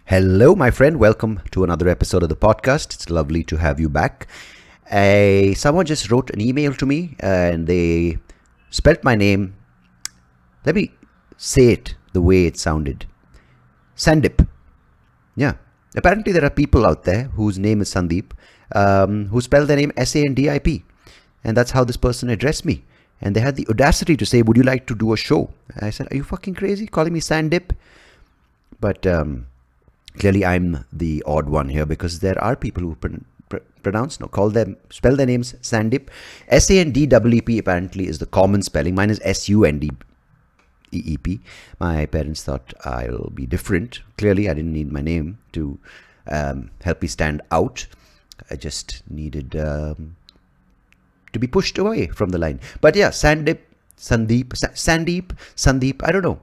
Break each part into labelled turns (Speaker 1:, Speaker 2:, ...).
Speaker 1: Hello, my friend. Welcome to another episode of the podcast. It's lovely to have you back. Someone just wrote an email to me and they spelt my name. Let me say it the way it sounded. Sandip. Yeah. Apparently there are people out there whose name is Sandeep who spell their name S-A-N-D-I-P. And that's how this person addressed me. And they had the audacity to say, would you like to do a show? And I said, are you fucking crazy calling me Sandip? But clearly I'm the odd one here because there are people who spell their names Sandip. S-A-N-D-E-E-P apparently is the common spelling. Mine is S-U-N-D-E-E-P. My parents thought I'll be different. Clearly I didn't need my name to help me stand out. I just needed to be pushed away from the line. But yeah, Sandeep, I don't know.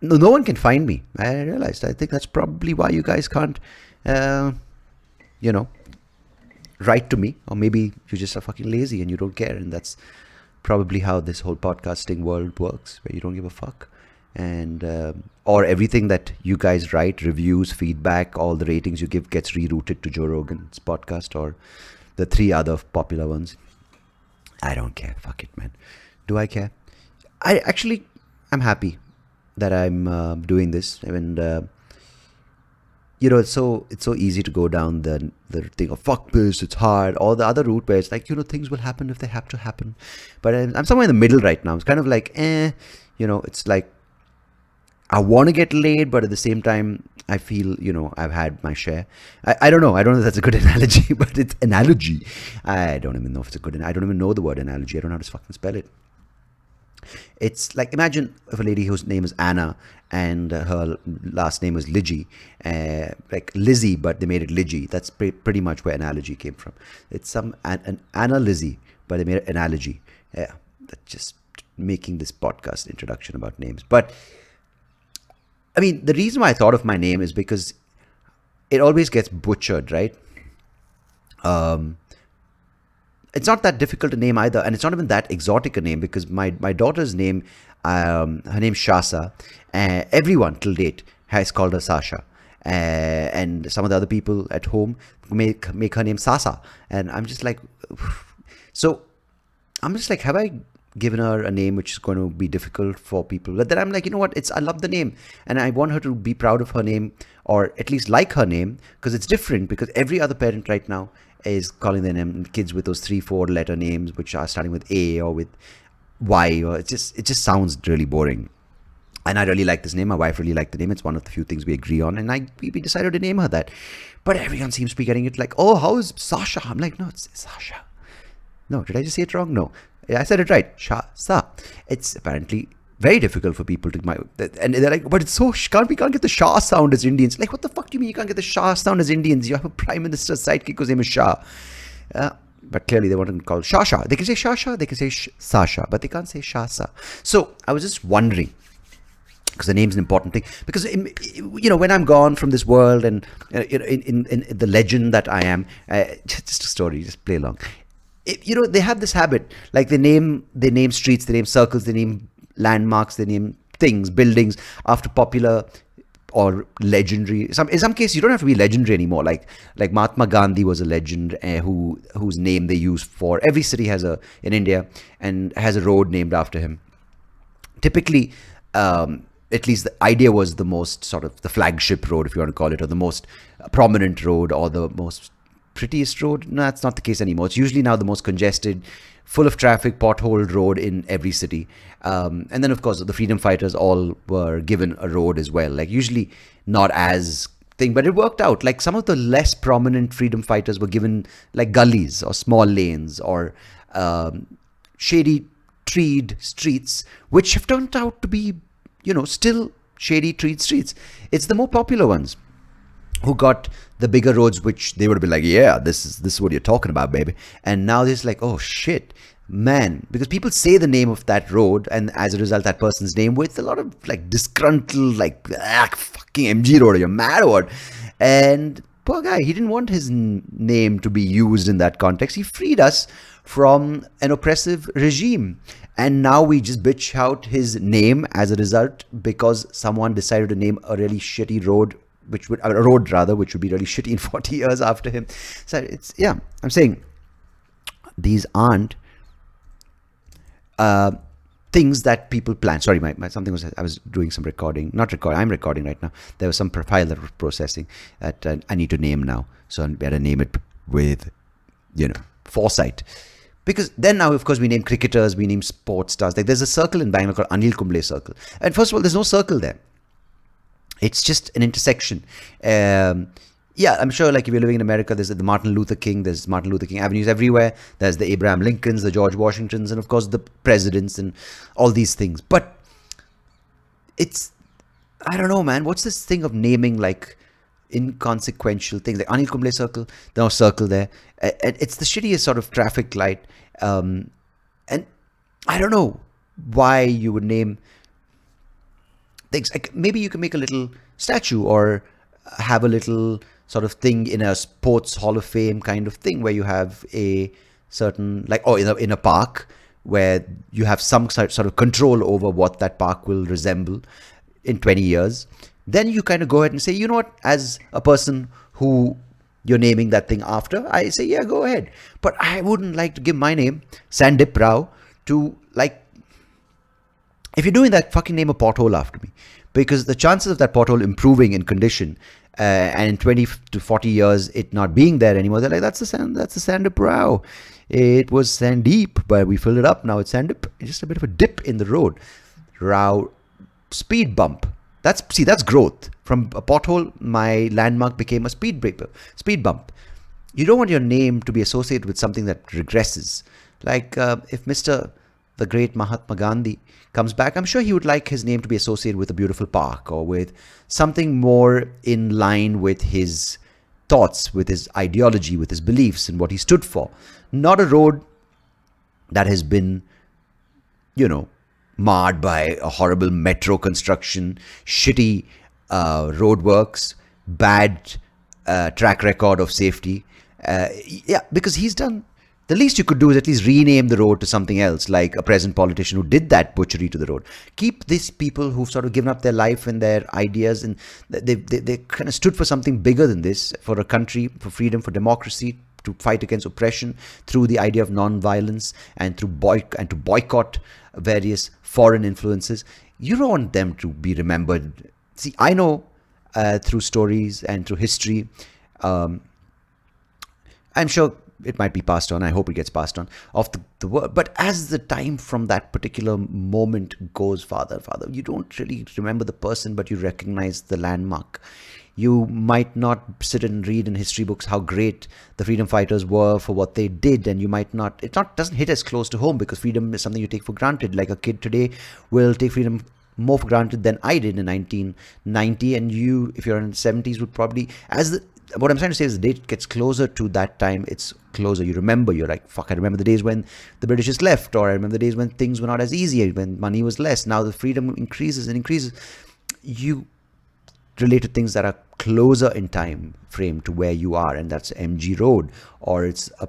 Speaker 1: No one can find me. I realized. I think that's probably why you guys can't, write to me. Or maybe you just are fucking lazy and you don't care. And that's probably how this whole podcasting world works, where you don't give a fuck. And or everything that you guys write, reviews, feedback, all the ratings you give gets rerouted to Joe Rogan's podcast or the 3 other popular ones. I don't care. Fuck it, man. Do I care? I'm happy that I'm doing this, and it's so easy to go down the thing of fuck this, it's hard, or the other route where it's like, things will happen if they have to happen. But I'm somewhere in the middle right now. It's kind of like it's like I want to get laid, but at the same time I feel I've had my share. I don't know if that's a good analogy, but it's analogy. I don't even know if it's a good I don't even know the word analogy. I don't know how to fucking spell it. It's like, imagine if a lady whose name is Anna and her last name was Lidgy, like Lizzie, but they made it Lidgy. That's pretty much where analogy came from. It's an Anna Lizzie, but they made it analogy. Yeah, that's just making this podcast introduction about names. But I mean, the reason why I thought of my name is because it always gets butchered, right? It's not that difficult a name either, and it's not even that exotic a name because my daughter's name, her name's Shasa, everyone till date has called her Sasha, and some of the other people at home make her name Sasa, and I'm just like, have I given her a name which is going to be difficult for people? But then I'm like, I love the name, and I want her to be proud of her name, or at least like her name, because it's different, because every other parent right now is calling their kids with those 3-4 letter names which are starting with A or with Y, or it just sounds really boring. And I really like this name. My wife really liked the name. It's one of the few things we agree on, and we decided to name her that. But everyone seems to be getting it like, oh, how is Sasha? I'm like, no, it's Sasha. No, did I just say it wrong? No, I said it right. Sa. It's apparently very difficult for people to and they're like, but it's so we can't get the Shah sound as Indians. Like, what the fuck do you mean you can't get the Shah sound as Indians? You have a prime minister's sidekick whose name is Shah. But clearly they want to call Shasha. They can say Shasha, they can say Sasha, but they can't say Shasa. So I was just wondering, because the name's an important thing, because when I'm gone from this world, and in the legend that I am, just a story, just play along. They have this habit, like they name streets, they name circles, they name landmarks, they name things, buildings after popular or legendary. In some cases, you don't have to be legendary anymore. Like Mahatma Gandhi was a legend whose name they use for every city in India and has a road named after him. Typically, at least the idea was the most sort of the flagship road, if you want to call it, or the most prominent road, or the most prettiest road. No, that's not the case anymore. It's usually now the most congested, full of traffic, potholed road in every city. And then, of course, the freedom fighters all were given a road as well. Like, usually not as thing, but it worked out. Like, some of the less prominent freedom fighters were given like gullies or small lanes or shady treed streets, which have turned out to be, still shady treed streets. It's the more popular ones who got the bigger roads, which they would have been like, yeah, this is what you're talking about, baby. And now there's like, oh shit, man, because people say the name of that road, and as a result, that person's name with a lot of like disgruntled, like fucking MG road, are you mad or what? And Poor guy. He didn't want his name to be used in that context. He freed us from an oppressive regime. And now we just bitch out his name as a result because someone decided to name a really shitty road, which would be really shitty in 40 years after him. So it's, yeah, I'm saying these aren't things that people plan. Sorry, my something was, I was doing some recording. I'm recording right now. There was some file that was processing that I need to name now. So I better name it with, foresight. Because then now, of course, we name cricketers, we name sports stars. Like there's a circle in Bangalore called Anil Kumble Circle. And first of all, there's no circle there. It's just an intersection. Yeah, I'm sure like if you're living in America, there's the Martin Luther King avenues everywhere. There's the Abraham Lincolns, the George Washingtons, and of course the presidents and all these things. But it's, I don't know, man. What's this thing of naming like inconsequential things? Like Anil Kumble Circle, there's no circle there. It's the shittiest sort of traffic light. And I don't know why you would name things. Like maybe you can make a little statue or have a little sort of thing in a sports hall of fame kind of thing where you have a certain, like, or in a park where you have some sort of control over what that park will resemble in 20 years. Then you kind of go ahead and say, you know what, as a person who you're naming that thing after, I say, yeah, go ahead. But I wouldn't like to give my name, SoapyRao, to like, if you're doing that, fucking name a pothole after me. Because the chances of that pothole improving in condition and in 20 to 40 years it not being there anymore, they're like, that's the SoapyRao. It was Sandeep, but we filled it up. Now it's Sandeep. It's just a bit of a dip in the road. Rao, speed bump. That's growth. From a pothole, my landmark became a speed bump. You don't want your name to be associated with something that regresses. Like if the great Mahatma Gandhi comes back, I'm sure he would like his name to be associated with a beautiful park or with something more in line with his thoughts, with his ideology, with his beliefs and what he stood for. Not a road that has been, marred by a horrible metro construction, shitty roadworks, bad track record of safety. Because he's done. The least you could do is at least rename the road to something else, like a present politician who did that butchery to the road. Keep these people who've sort of given up their life and their ideas, and they kind of stood for something bigger than this, for a country, for freedom, for democracy, to fight against oppression through the idea of non-violence and to boycott various foreign influences. You don't want them to be remembered. See, I know through stories and through history, I'm sure it might be passed on. I hope it gets passed on of the word. But as the time from that particular moment goes farther and farther, you don't really remember the person, but you recognize the landmark. You might not sit and read in history books how great the freedom fighters were for what they did, and you might not. Doesn't hit as close to home because freedom is something you take for granted. Like a kid today will take freedom more for granted than I did in 1990, and you, if you're in the 70s, would probably what I'm trying to say is the date gets closer to that time, it's closer. You remember, you're like, fuck, I remember the days when the British just left, or I remember the days when things were not as easy, when money was less. Now the freedom increases and increases. You relate to things that are closer in time frame to where you are, and that's MG Road, or it's a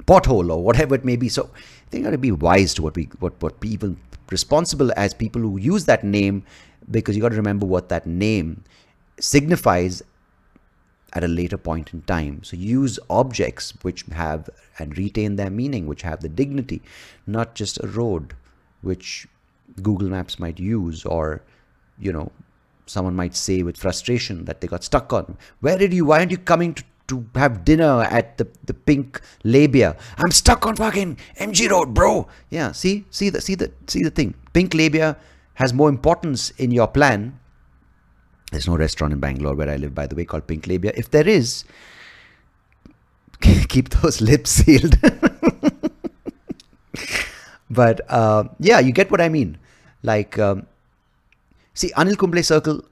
Speaker 1: pothole, or whatever it may be. So I think you got to be wise to what people responsible as people who use that name, because you got to remember what that name signifies at a later point in time. So use objects which have and retain their meaning, which have the dignity, not just a road which Google Maps might use, or someone might say with frustration that they got stuck on. Why aren't you coming to have dinner at the Pink Labia? I'm stuck on fucking MG Road, bro. Yeah, see the thing. Pink Labia has more importance in your plan. There's no restaurant in Bangalore where I live, by the way, called Pink Labia. If there is, keep those lips sealed. But you get what I mean. Like, see, Anil Kumble Circle,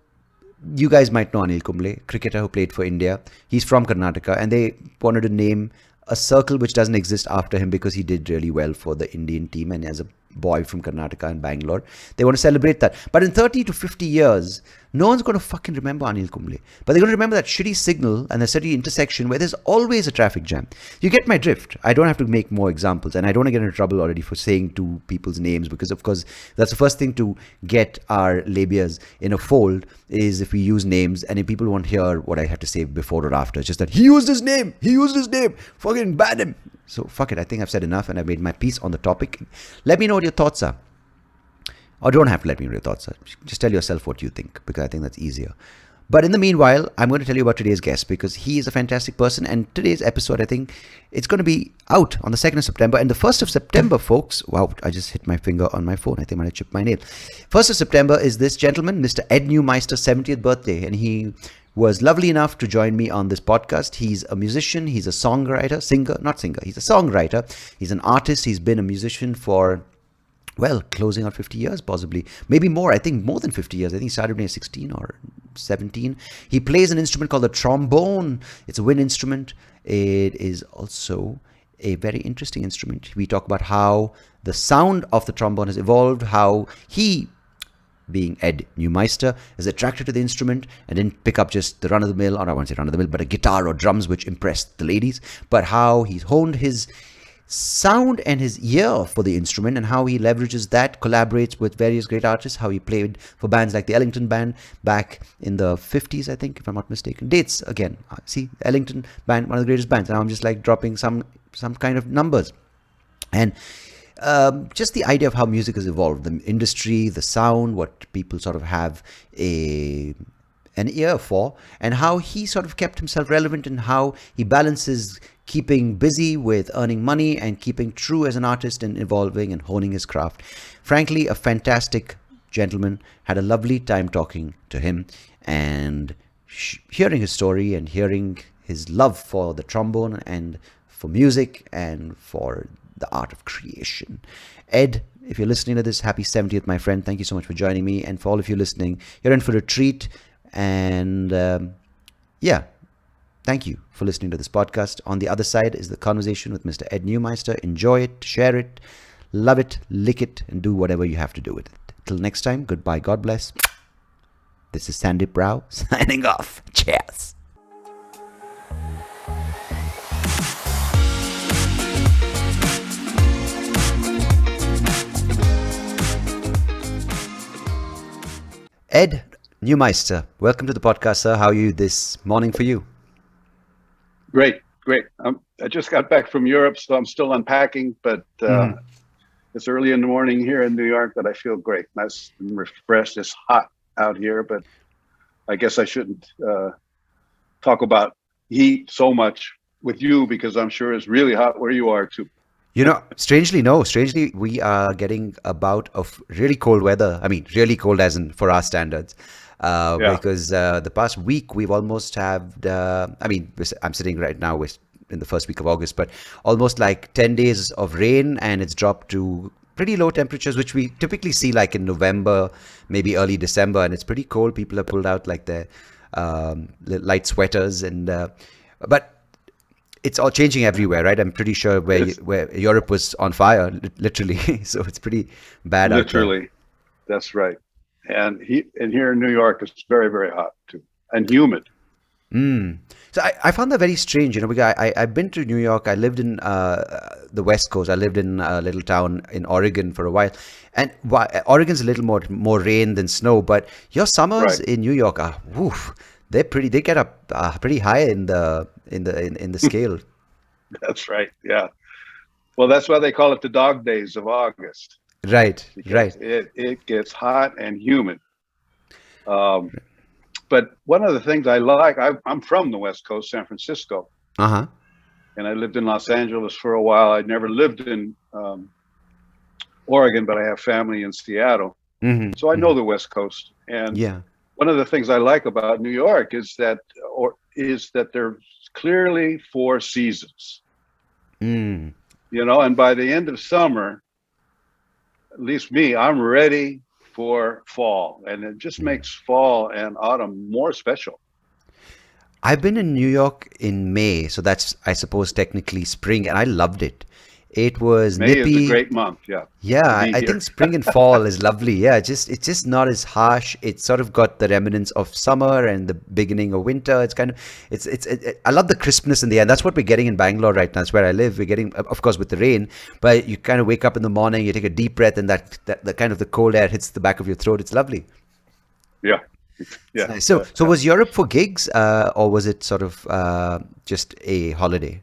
Speaker 1: you guys might know Anil Kumble, cricketer who played for India. He's from Karnataka, and they wanted to name a circle which doesn't exist after him because he did really well for the Indian team, and as a boy from Karnataka and Bangalore, they want to celebrate that. But in 30 to 50 years, no one's going to fucking remember Anil Kumble. But they're going to remember that shitty signal and the city intersection where there's always a traffic jam. You get my drift. I don't have to make more examples. And I don't want to get into trouble already for saying two people's names, because, of course, that's the first thing to get our labias in a fold is if we use names, and if people won't hear what I have to say before or after. It's just that he used his name. Fucking ban him. So fuck it. I think I've said enough and I've made my piece on the topic. Let me know what your thoughts are. Or don't have to let me know your thoughts are. Just tell yourself what you think, because I think that's easier. But in the meanwhile, I'm going to tell you about today's guest, because he is a fantastic person. And today's episode, I think, it's going to be out on the 2nd of September. And the 1st of September, folks, wow, I just hit my finger on my phone. I think I might have chipped my nail. 1st of September is this gentleman, Mr. Ed Neumeister's 70th birthday. And he was lovely enough to join me on this podcast. He's a musician. He's a songwriter, He's a songwriter. He's an artist. He's been a musician for, well, closing out 50 years, possibly. Maybe more. I think more than 50 years. I think he started when he was 16 or 17. He plays an instrument called the trombone. It's a wind instrument. It is also a very interesting instrument. We talk about how the sound of the trombone has evolved, how he, being Ed Neumeister, is attracted to the instrument and didn't pick up just the run-of-the-mill, or I won't say run-of-the-mill, but a guitar or drums which impressed the ladies, but how he's honed his sound and his ear for the instrument, and how he leverages that, collaborates with various great artists, how he played for bands like the Ellington Band back in the 50s, I think, if I'm not mistaken. Dates, again, see, Ellington Band, one of the greatest bands, and I'm just like dropping some kind of numbers. And just the idea of how music has evolved, the industry, the sound, what people sort of have an ear for, and how he sort of kept himself relevant, and how he balances keeping busy with earning money and keeping true as an artist and evolving and honing his craft. Frankly, a fantastic gentleman. Had a lovely time talking to him and hearing his story and hearing his love for the trombone and for music and for the art of creation. Ed, if you're listening to this, happy 70th, my friend. Thank you so much for joining me. And for all of you listening, you're in for a treat. And thank you for listening to this podcast. On the other side is the conversation with Mr. Ed Neumeister. Enjoy it, share it, love it, lick it, and do whatever you have to do with it. Till next time, goodbye, God bless. This is SoapyRao signing off. Cheers. Ed Neumeister, welcome to the podcast, sir. How are you this morning for you?
Speaker 2: Great. I just got back from Europe, so I'm still unpacking, but it's early in the morning here in New York, but I feel great. Nice and refreshed. It's hot out here, but I guess I shouldn't talk about heat so much with you, because I'm sure it's really hot where you are too.
Speaker 1: You know, strangely, we are getting a bout of really cold weather. I mean, really cold as in for our standards. Because the past week we've almost had, I'm sitting right now in the first week of August, but almost like 10 days of rain, and it's dropped to pretty low temperatures, which we typically see like in November, maybe early December, and it's pretty cold. People have pulled out like their light sweaters, and but it's all changing everywhere, right? I'm pretty sure where Europe was on fire, literally. So it's pretty bad
Speaker 2: literally.
Speaker 1: Out there.
Speaker 2: That's right. And here in New York, it's very, very hot too, and humid.
Speaker 1: So I found that very strange, you know, because I've been to New York. I lived in the West Coast. I lived in a little town in Oregon for a while, and Oregon's a little more rain than snow. But your summers in New York are they get up pretty high in the scale.
Speaker 2: That's right. Yeah. Well, that's why they call it the dog days of August.
Speaker 1: Right.
Speaker 2: It gets hot and humid. But one of the things I like, I'm from the West Coast, San Francisco. And I lived in Los Angeles for a while. I'd never lived in Oregon, but I have family in Seattle. So I know the West Coast. And one of the things I like about New York is that there's clearly 4 seasons. You know, and by the end of summer, at least me, I'm ready for fall, and it just makes fall and autumn more special.
Speaker 1: I've been in New York in May, so that's, I suppose, technically spring, and I loved it. It was
Speaker 2: May
Speaker 1: nippy.
Speaker 2: is a great month. Yeah.
Speaker 1: Yeah, I think spring and fall is lovely. Yeah, it's just not as harsh. It's sort of got the remnants of summer and the beginning of winter. It's kind of I love the crispness in the air. That's what we're getting in Bangalore right now. That's where I live. We're getting, of course, with the rain, but you kind of wake up in the morning, you take a deep breath, and that the kind of the cold air hits the back of your throat. It's lovely.
Speaker 2: Yeah. Yeah.
Speaker 1: Nice. So was Europe for gigs, or was it sort of just a holiday?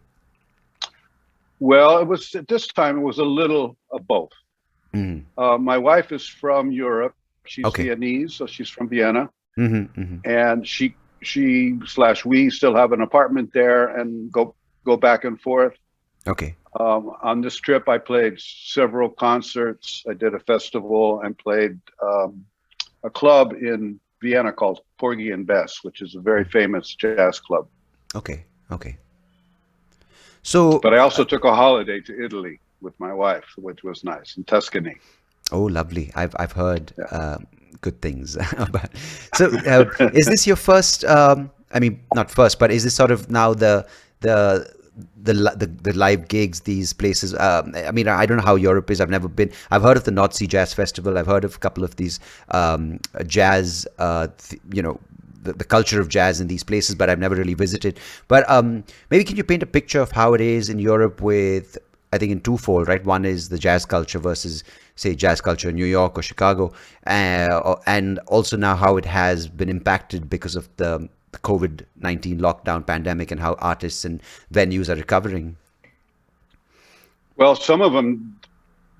Speaker 2: Well, it was at this time. It was a little of both. My wife is from Europe. She's Viennese, so she's from Vienna, and we still have an apartment there and go back and forth.
Speaker 1: Okay.
Speaker 2: On this trip, I played several concerts. I did a festival and played a club in Vienna called Porgy and Bess, which is a very famous jazz club.
Speaker 1: Okay. Okay. So,
Speaker 2: but I also took a holiday to Italy with my wife, which was nice, in Tuscany.
Speaker 1: Oh, lovely! I've heard good things about. So, is this your first? I mean, not first, but is this sort of now the live gigs, these places? I mean, I don't know how Europe is. I've never been. I've heard of the North Sea Jazz Festival. I've heard of a couple of these jazz, the culture of jazz in these places, but I've never really visited. But maybe can you paint a picture of how it is in Europe with, I think, in twofold, right? One is the jazz culture versus, say, jazz culture in New York or Chicago, and also now how it has been impacted because of the COVID-19 lockdown pandemic and how artists and venues are recovering.
Speaker 2: Well, some of them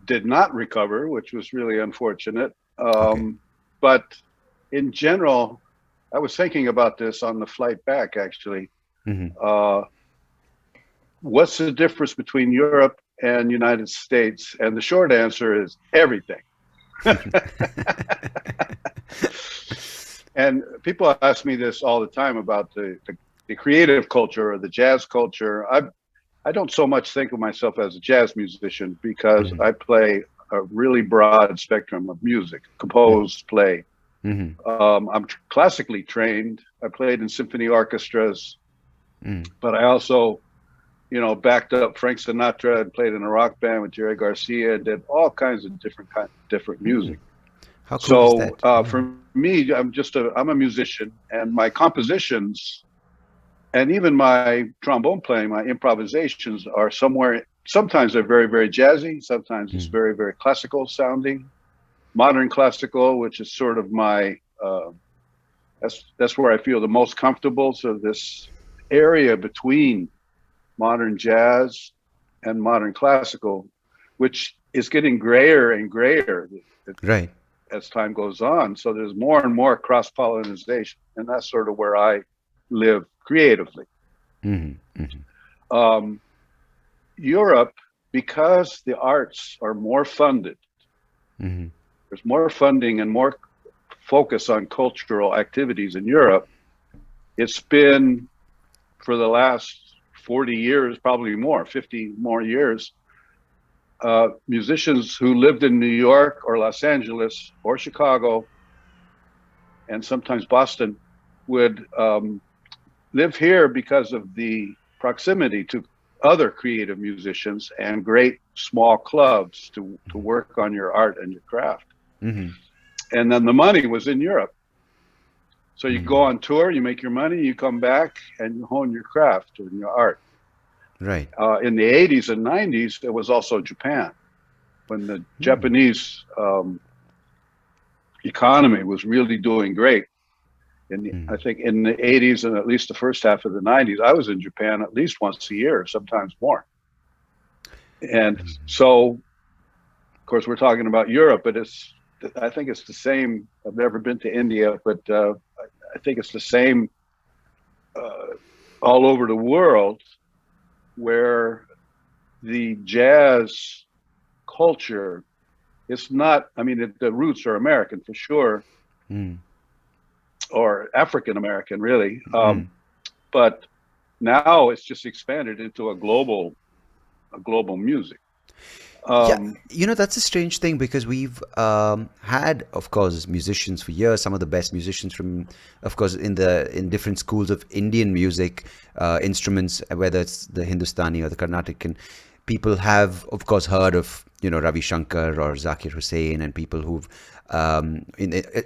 Speaker 2: did not recover, which was really unfortunate. But in general, I was thinking about this on the flight back, actually. What's the difference between Europe and United States? And the short answer is everything. And people ask me this all the time about the creative culture or the jazz culture. I don't so much think of myself as a jazz musician because I play a really broad spectrum of music, compose, play. I'm classically trained. I played in symphony orchestras, but I also, backed up Frank Sinatra and played in a rock band with Jerry Garcia and did all kinds of different music.
Speaker 1: How cool is that?
Speaker 2: For me, I'm a musician, and my compositions and even my trombone playing, my improvisations are sometimes they're very, very jazzy. Sometimes it's very, very classical sounding. Modern classical, which is sort of my, that's where I feel the most comfortable. So this area between modern jazz and modern classical, which is getting grayer and grayer as time goes on. So there's more and more cross-pollination, and that's sort of where I live creatively. Europe, because the arts are more funded, there's more funding and more focus on cultural activities in Europe. It's been, for the last 40 years, probably more, 50 more years, musicians who lived in New York or Los Angeles or Chicago and sometimes Boston would live here because of the proximity to other creative musicians and great small clubs to work on your art and your craft. And then the money was in Europe. So you go on tour, you make your money, you come back and you hone your craft and your art.
Speaker 1: Right.
Speaker 2: In the 80s and 90s, it was also Japan, when the Japanese economy was really doing great. I think in the 80s and at least the first half of the 90s, I was in Japan at least once a year, sometimes more. And so, of course, we're talking about Europe, but I think it's the same. I've never been to India, but I think it's the same all over the world, where the jazz culture is not, I mean, the roots are American for sure, or African American really, but now it's just expanded into a global music.
Speaker 1: That's a strange thing, because we've had, of course, musicians for years, some of the best musicians from, of course, in different schools of Indian music, instruments, whether it's the Hindustani or the Carnatic, people have, of course, heard of, Ravi Shankar or Zakir Hussain, and people who've,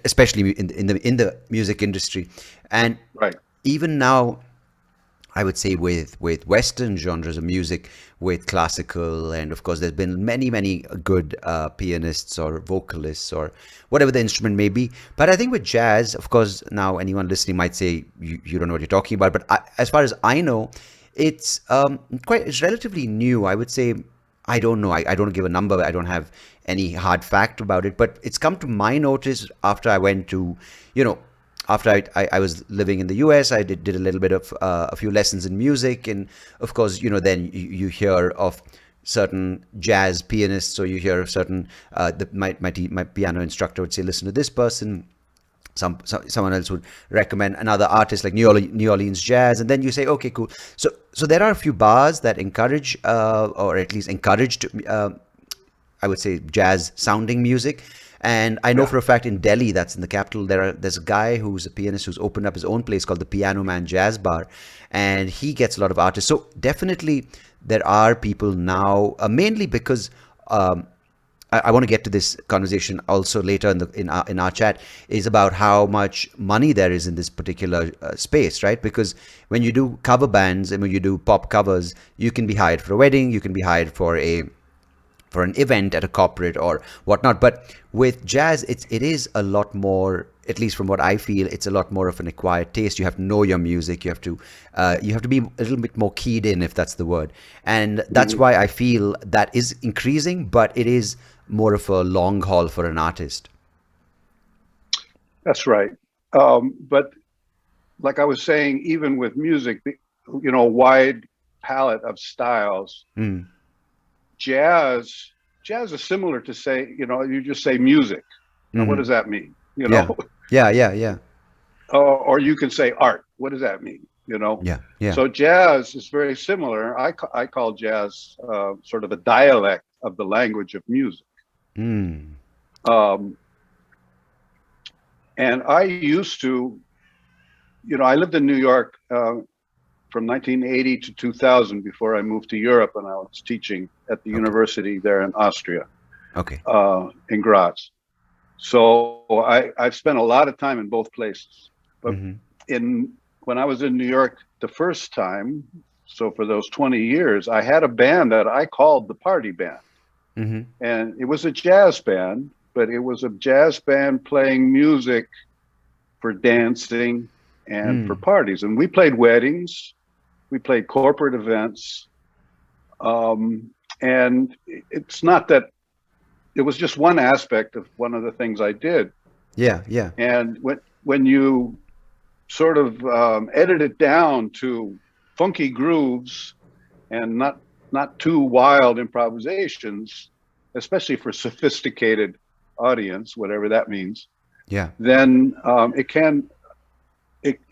Speaker 1: especially in the music industry, and
Speaker 2: Right.
Speaker 1: even now, I would say with Western genres of music, with classical, and of course, there's been many good pianists or vocalists or whatever the instrument may be. But I think with jazz, of course, now anyone listening might say you don't know what you're talking about. But as far as I know, it's it's relatively new. I would say, I don't know. I don't give a number. I don't have any hard fact about it. But it's come to my notice after I went to, after I was living in the US. I did a little bit of a few lessons in music. And of course, then you hear of certain jazz pianists, or you hear of certain, my piano instructor would say, listen to this person. Someone else would recommend another artist like New Orleans jazz, and then you say, okay, cool. So there are a few bars that encourage, or at least encouraged, I would say, jazz sounding music. And I know for a fact in Delhi, that's in the capital, there's a guy who's a pianist who's opened up his own place called the Piano Man Jazz Bar, and he gets a lot of artists. So definitely there are people now, mainly because I want to get to this conversation also later in our chat, is about how much money there is in this particular space, right? Because when you do cover bands and when you do pop covers, you can be hired for a wedding, you can be hired for an event at a corporate or whatnot. But with jazz, it is a lot more, at least from what I feel, it's a lot more of an acquired taste. You have to know your music. You have to be a little bit more keyed in, if that's the word. And that's why I feel that is increasing, but it is more of a long haul for an artist.
Speaker 2: That's right. But like I was saying, even with music, wide palette of styles, jazz is similar to, say, you just say music. Now, what does that mean?
Speaker 1: Yeah.
Speaker 2: Or you can say art. What does that mean?
Speaker 1: Yeah.
Speaker 2: So jazz is very similar. I call jazz sort of a dialect of the language of music. And I used to, I lived in New York from 1980 to 2000 before I moved to Europe, and I was teaching at the university there in Austria.
Speaker 1: Okay.
Speaker 2: In Graz. So I've spent a lot of time in both places. But when I was in New York the first time, so for those 20 years, I had a band that I called the Party Band. And it was a jazz band, but it was a jazz band playing music for dancing and for parties. And we played weddings, we played corporate events. And it's not that, it was just one aspect of one of the things I did.
Speaker 1: Yeah.
Speaker 2: And when you sort of edit it down to funky grooves and not too wild improvisations, especially for sophisticated audience, whatever that means.
Speaker 1: Yeah.
Speaker 2: Then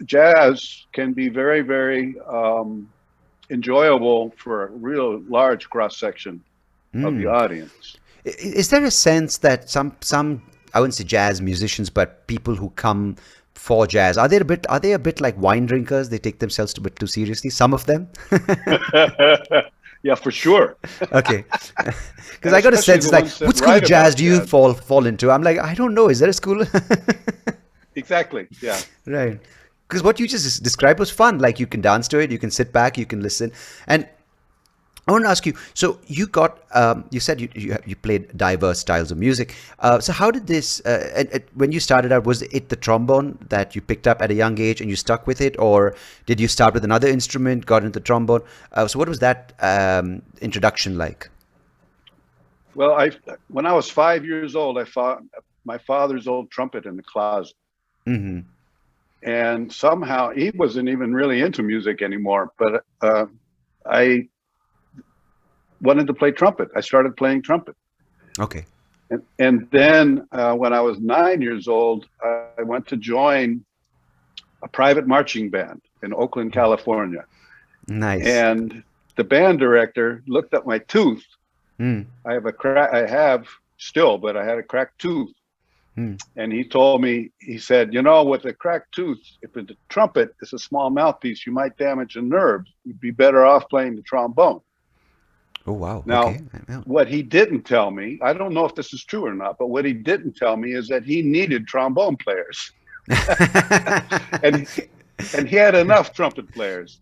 Speaker 2: jazz can be very, very enjoyable for a real large cross section of the audience.
Speaker 1: Is there a sense that some I wouldn't say jazz musicians, but people who come for jazz, are they a bit like wine drinkers? They take themselves a bit too seriously, some of them?
Speaker 2: Yeah, for sure.
Speaker 1: Okay. Because I got a sense, like, what school of jazz do you fall into? I'm like, I don't know. Is there a school?
Speaker 2: Exactly. Yeah.
Speaker 1: Right. Because what you just described was fun. Like, you can dance to it, you can sit back, you can listen. And I want to ask you, so you got, you said you played diverse styles of music. So how did this, when you started out, was it the trombone that you picked up at a young age and you stuck with it? Or did you start with another instrument, got into trombone? So what was that introduction like?
Speaker 2: Well, when I was 5 years old, I found my father's old trumpet in the closet. And somehow, he wasn't even really into music anymore, but I wanted to play trumpet. I started playing trumpet.
Speaker 1: Okay.
Speaker 2: And then when I was 9 years old, I went to join a private marching band in Oakland, California.
Speaker 1: Nice.
Speaker 2: And the band director looked at my tooth. I have a crack. I have still, but I had a cracked tooth. And he told me, he said, with a cracked tooth, if the trumpet is a small mouthpiece, you might damage a nerve. You'd be better off playing the trombone.
Speaker 1: Oh, wow.
Speaker 2: Now,
Speaker 1: Okay. Yeah.
Speaker 2: what he didn't tell me, I don't know if this is true or not, but what he didn't tell me is that he needed trombone players. and and he had enough trumpet players.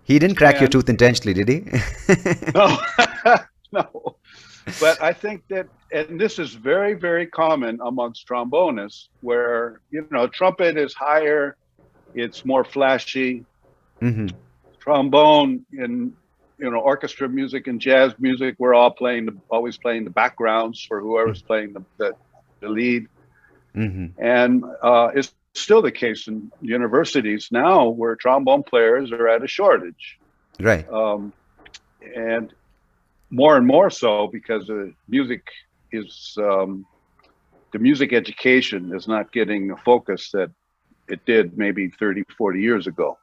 Speaker 1: He didn't crack your
Speaker 2: And
Speaker 1: tooth intentionally, did he?
Speaker 2: no, no. But I think that, and this is very, very common amongst trombonists, where, you know, trumpet is higher, it's more flashy.
Speaker 1: Hmm.
Speaker 2: Trombone in, you know, orchestra music and jazz music, we're all always playing the backgrounds for whoever's playing the lead.
Speaker 1: Hmm.
Speaker 2: And it's still the case in universities now, where trombone players are at a shortage.
Speaker 1: Right.
Speaker 2: And more and more so because the music is, the music education is not getting the focus that it did maybe 30, 40 years ago.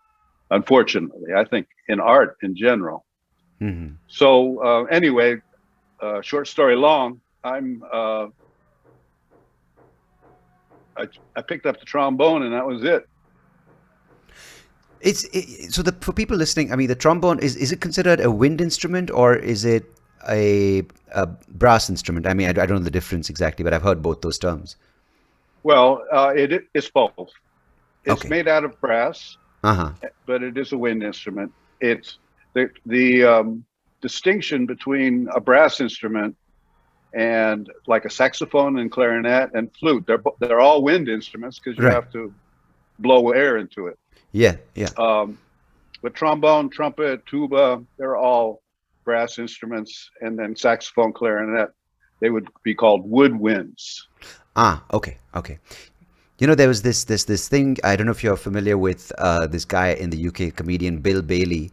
Speaker 2: Unfortunately, I think in art in general.
Speaker 1: Hmm.
Speaker 2: So anyway, short story long, I picked up the trombone and that was it.
Speaker 1: So for people listening, I mean, the trombone is it considered a wind instrument or is it a brass instrument? I mean, I don't know the difference exactly, but I've heard both those terms.
Speaker 2: Well, it's both. It's
Speaker 1: Okay.
Speaker 2: made out of brass, but it is a wind instrument. It's the distinction between a brass instrument and like a saxophone and clarinet and flute. They're all wind instruments because you
Speaker 1: Right.
Speaker 2: have to blow air into it.
Speaker 1: Yeah. Yeah.
Speaker 2: But trombone, trumpet, tuba, they're all brass instruments, and then saxophone, clarinet, they would be called woodwinds.
Speaker 1: Okay. Okay. You know, there was this thing. I don't know if you're familiar with this guy in the UK, comedian Bill Bailey.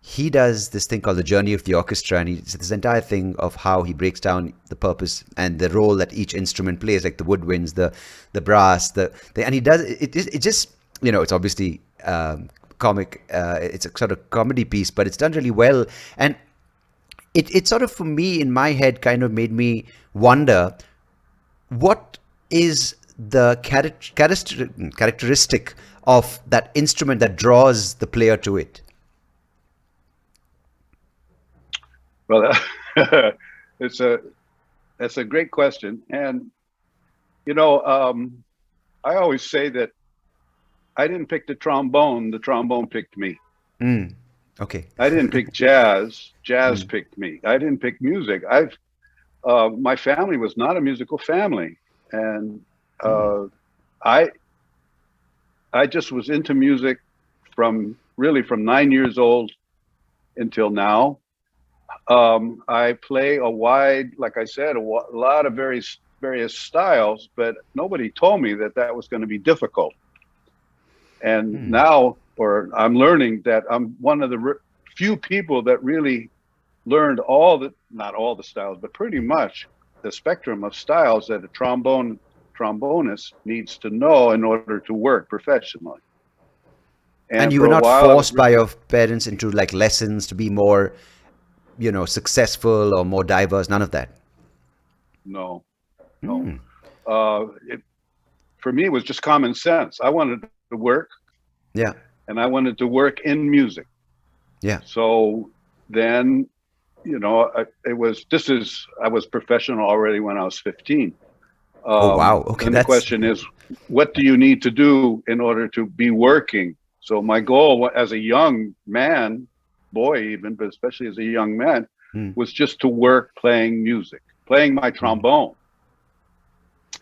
Speaker 1: He does this thing called the Journey of the Orchestra, and it's this entire thing of how he breaks down the purpose and the role that each instrument plays, like the woodwinds, the brass, and he does it. It just, you know, it's obviously comic. It's a sort of comedy piece, but it's done really well, and it sort of, for me, in my head, kind of made me wonder what is the characteristic of that instrument that draws the player to it.
Speaker 2: Well, that's a great question. And, you know, I always say that I didn't pick the trombone picked me.
Speaker 1: Okay.
Speaker 2: I didn't pick jazz picked me. I didn't pick music. My family was not a musical family. And I just was into music from 9 years old until now. I play like I said, a lot of various styles, but nobody told me that was going to be difficult. And now, I'm learning that I'm one of the few people that really learned not all the styles, but pretty much the spectrum of styles that a trombonist needs to know in order to work professionally.
Speaker 1: And you were not forced by your parents into like lessons to be more, you know, successful or more diverse? None of that?
Speaker 2: No. For me, it was just common sense. I wanted to work.
Speaker 1: Yeah.
Speaker 2: And I wanted to work in music.
Speaker 1: Yeah.
Speaker 2: So then, you know, I was professional already when I was 15.
Speaker 1: Oh, wow. Okay.
Speaker 2: And the question is, what do you need to do in order to be working? So my goal as a young man, boy even, but especially as a young man, was just to work playing music, playing my trombone.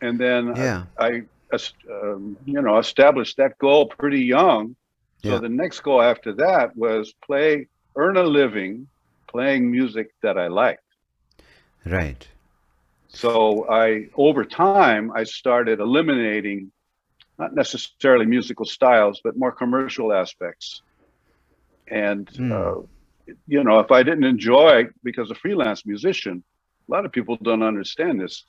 Speaker 2: And then I established that goal pretty young. So the next goal after that was earn a living playing music that I liked.
Speaker 1: Right.
Speaker 2: So over time, I started eliminating not necessarily musical styles, but more commercial aspects. And, you know, if I didn't enjoy, because a freelance musician, a lot of people don't understand this.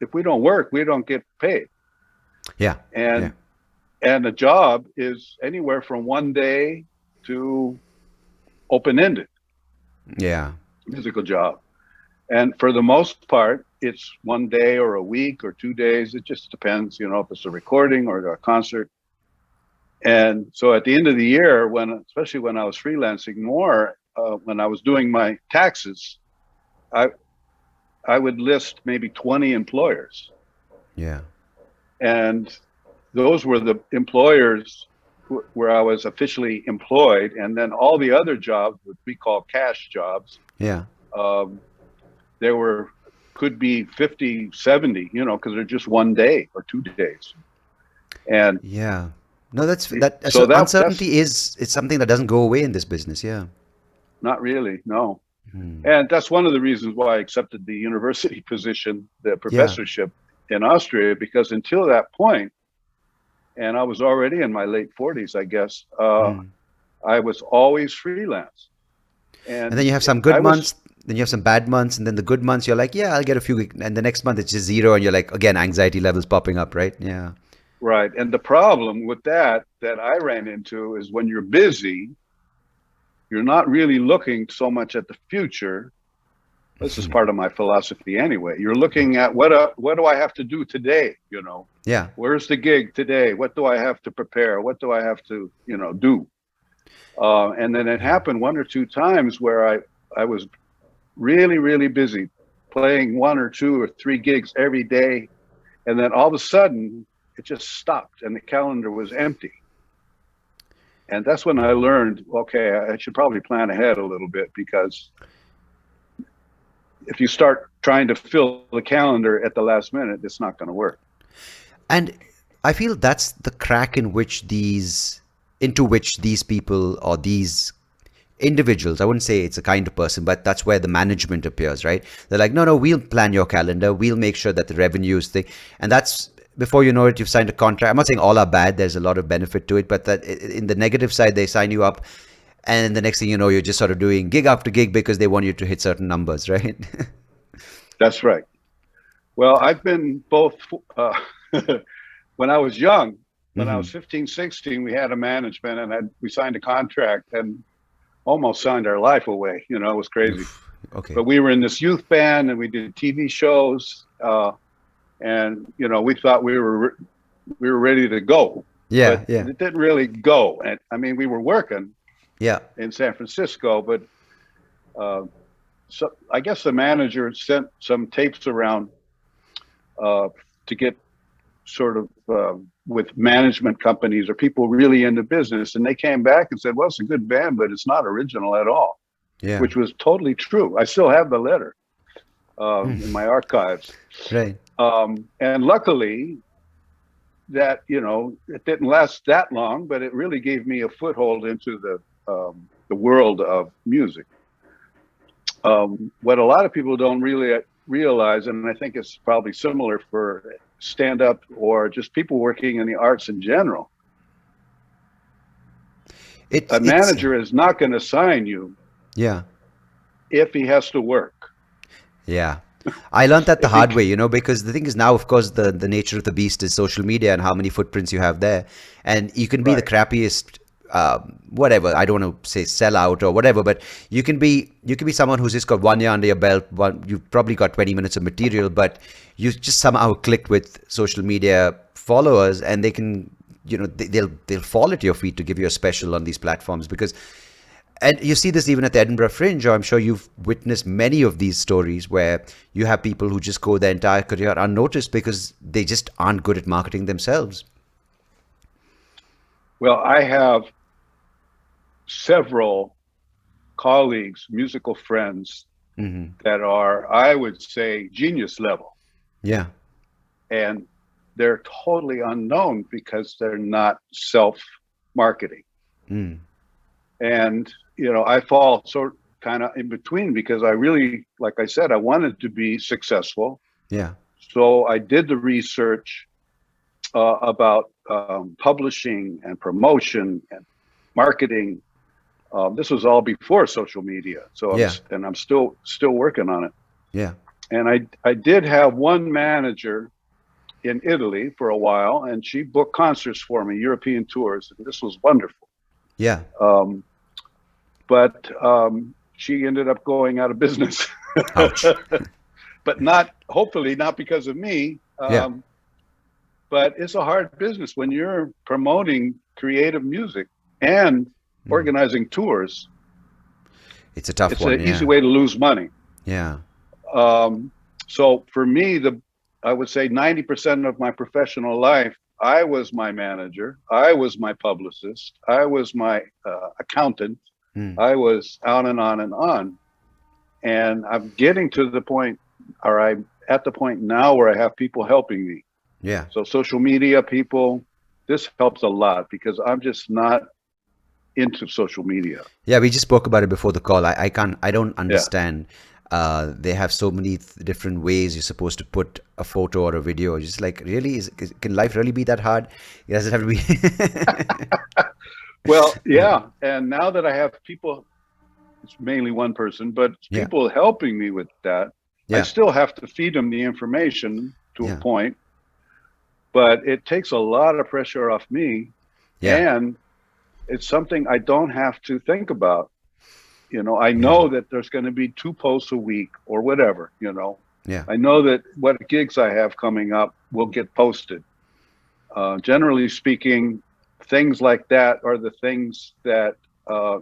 Speaker 2: If we don't work, we don't get paid.
Speaker 1: Yeah.
Speaker 2: And a job is anywhere from 1 day to open-ended.
Speaker 1: Yeah.
Speaker 2: Musical job. And for the most part, it's 1 day or a week or 2 days. It just depends, you know, if it's a recording or a concert. And so at the end of the year, especially when I was freelancing more, when I was doing my taxes, I would list maybe 20 employers.
Speaker 1: Yeah.
Speaker 2: And those were the employers where I was officially employed. And then all the other jobs, which we call cash jobs,
Speaker 1: yeah,
Speaker 2: there could be 50, 70, because they're just 1 day or 2 days. And
Speaker 1: yeah. No, so uncertainty it's something that doesn't go away in this business. Yeah.
Speaker 2: Not really, no. And that's one of the reasons why I accepted the university position, the professorship in Austria, because until that point, and I was already in my late 40s, I guess, I was always freelance. And
Speaker 1: then you have some good months, then you have some bad months, and then the good months, you're like, yeah, I'll get a few, and the next month it's just zero, and you're like, again, anxiety levels popping up, right? Yeah.
Speaker 2: Right. And the problem with that I ran into is when you're busy, you're not really looking so much at the future. This is part of my philosophy anyway. You're looking at what do I have to do today?
Speaker 1: Yeah.
Speaker 2: Where's the gig today? What do I have to prepare? What do I have to, do? And then it happened 1 or 2 times where I was really, really busy playing 1 or 2 or 3 gigs every day. And then all of a sudden it just stopped and the calendar was empty. And that's when I learned, okay, I should probably plan ahead a little bit, because if you start trying to fill the calendar at the last minute, it's not going to work.
Speaker 1: And I feel that's the crack into which these people or these individuals, I wouldn't say it's a kind of person, but that's where the management appears, right? They're like, no, we'll plan your calendar. We'll make sure that the revenue is thing. And that's, before you know it, you've signed a contract. I'm not saying all are bad. There's a lot of benefit to it, but that in the negative side, they sign you up, and the next thing you know, you're just sort of doing gig after gig because they want you to hit certain numbers, right?
Speaker 2: That's right. Well, I've been both. When I was young, when I was 15, 16, we had a management, and we signed a contract and almost signed our life away. It was crazy.
Speaker 1: Okay.
Speaker 2: But we were in this youth band, and we did TV shows. And we thought we were ready to go.
Speaker 1: Yeah,
Speaker 2: but it didn't really go. And I mean, we were working.
Speaker 1: Yeah.
Speaker 2: In San Francisco, but so I guess the manager sent some tapes around to get sort of with management companies or people really into business, and they came back and said, "Well, it's a good band, but it's not original at all."
Speaker 1: Yeah.
Speaker 2: Which was totally true. I still have the letter in my archives.
Speaker 1: Right.
Speaker 2: And luckily that, it didn't last that long, but it really gave me a foothold into the world of music. What a lot of people don't really realize, and I think it's probably similar for stand-up or just people working in the arts in general, a manager is not going to sign you if he has to work.
Speaker 1: Yeah. I learned that the hard way, because the thing is now, of course, the nature of the beast is social media and how many footprints you have there. And you can be the crappiest, whatever, I don't want to say sell out or whatever, but you can be someone who's just got 1 year under your belt. You've probably got 20 minutes of material, but you just somehow clicked with social media followers, and they can, they'll fall at your feet to give you a special on these platforms. And you see this even at the Edinburgh Fringe, or I'm sure you've witnessed many of these stories where you have people who just go their entire career unnoticed because they just aren't good at marketing themselves.
Speaker 2: Well, I have several colleagues, musical friends that are, I would say, genius level.
Speaker 1: Yeah.
Speaker 2: And they're totally unknown because they're not self-marketing. And, I fall sort kind of in between because I really, like I said, I wanted to be successful.
Speaker 1: Yeah.
Speaker 2: So I did the research about publishing and promotion and marketing. This was all before social media. So I'm still working on it.
Speaker 1: Yeah.
Speaker 2: And I did have one manager in Italy for a while, and she booked concerts for me, European tours, and this was wonderful.
Speaker 1: Yeah.
Speaker 2: But she ended up going out of business. Ouch. But hopefully not because of me. but it's a hard business when you're promoting creative music and organizing tours.
Speaker 1: It's a tough
Speaker 2: it's
Speaker 1: one.
Speaker 2: It's an easy way to lose money.
Speaker 1: Yeah.
Speaker 2: So for me, I would say 90% of my professional life, I was my manager, I was my publicist, I was my accountant, I was on and on and on. And I'm getting to the point, or I'm at the point now where I have people helping me.
Speaker 1: Yeah.
Speaker 2: So social media people, this helps a lot because I'm just not into social media.
Speaker 1: Yeah, we just spoke about it before the call. I don't understand. They have so many different ways you're supposed to put a photo or a video. Just like, really, can life really be that hard? It doesn't have to be.
Speaker 2: Well, yeah. And now that I have people, it's mainly one person, but people helping me with that, I still have to feed them the information to a point. But it takes a lot of pressure off me. And it's something I don't have to think about. You know, I know that there's going to be 2 posts a week or whatever, you know. I know that what gigs I have coming up will get posted. Generally speaking, things like that are the things that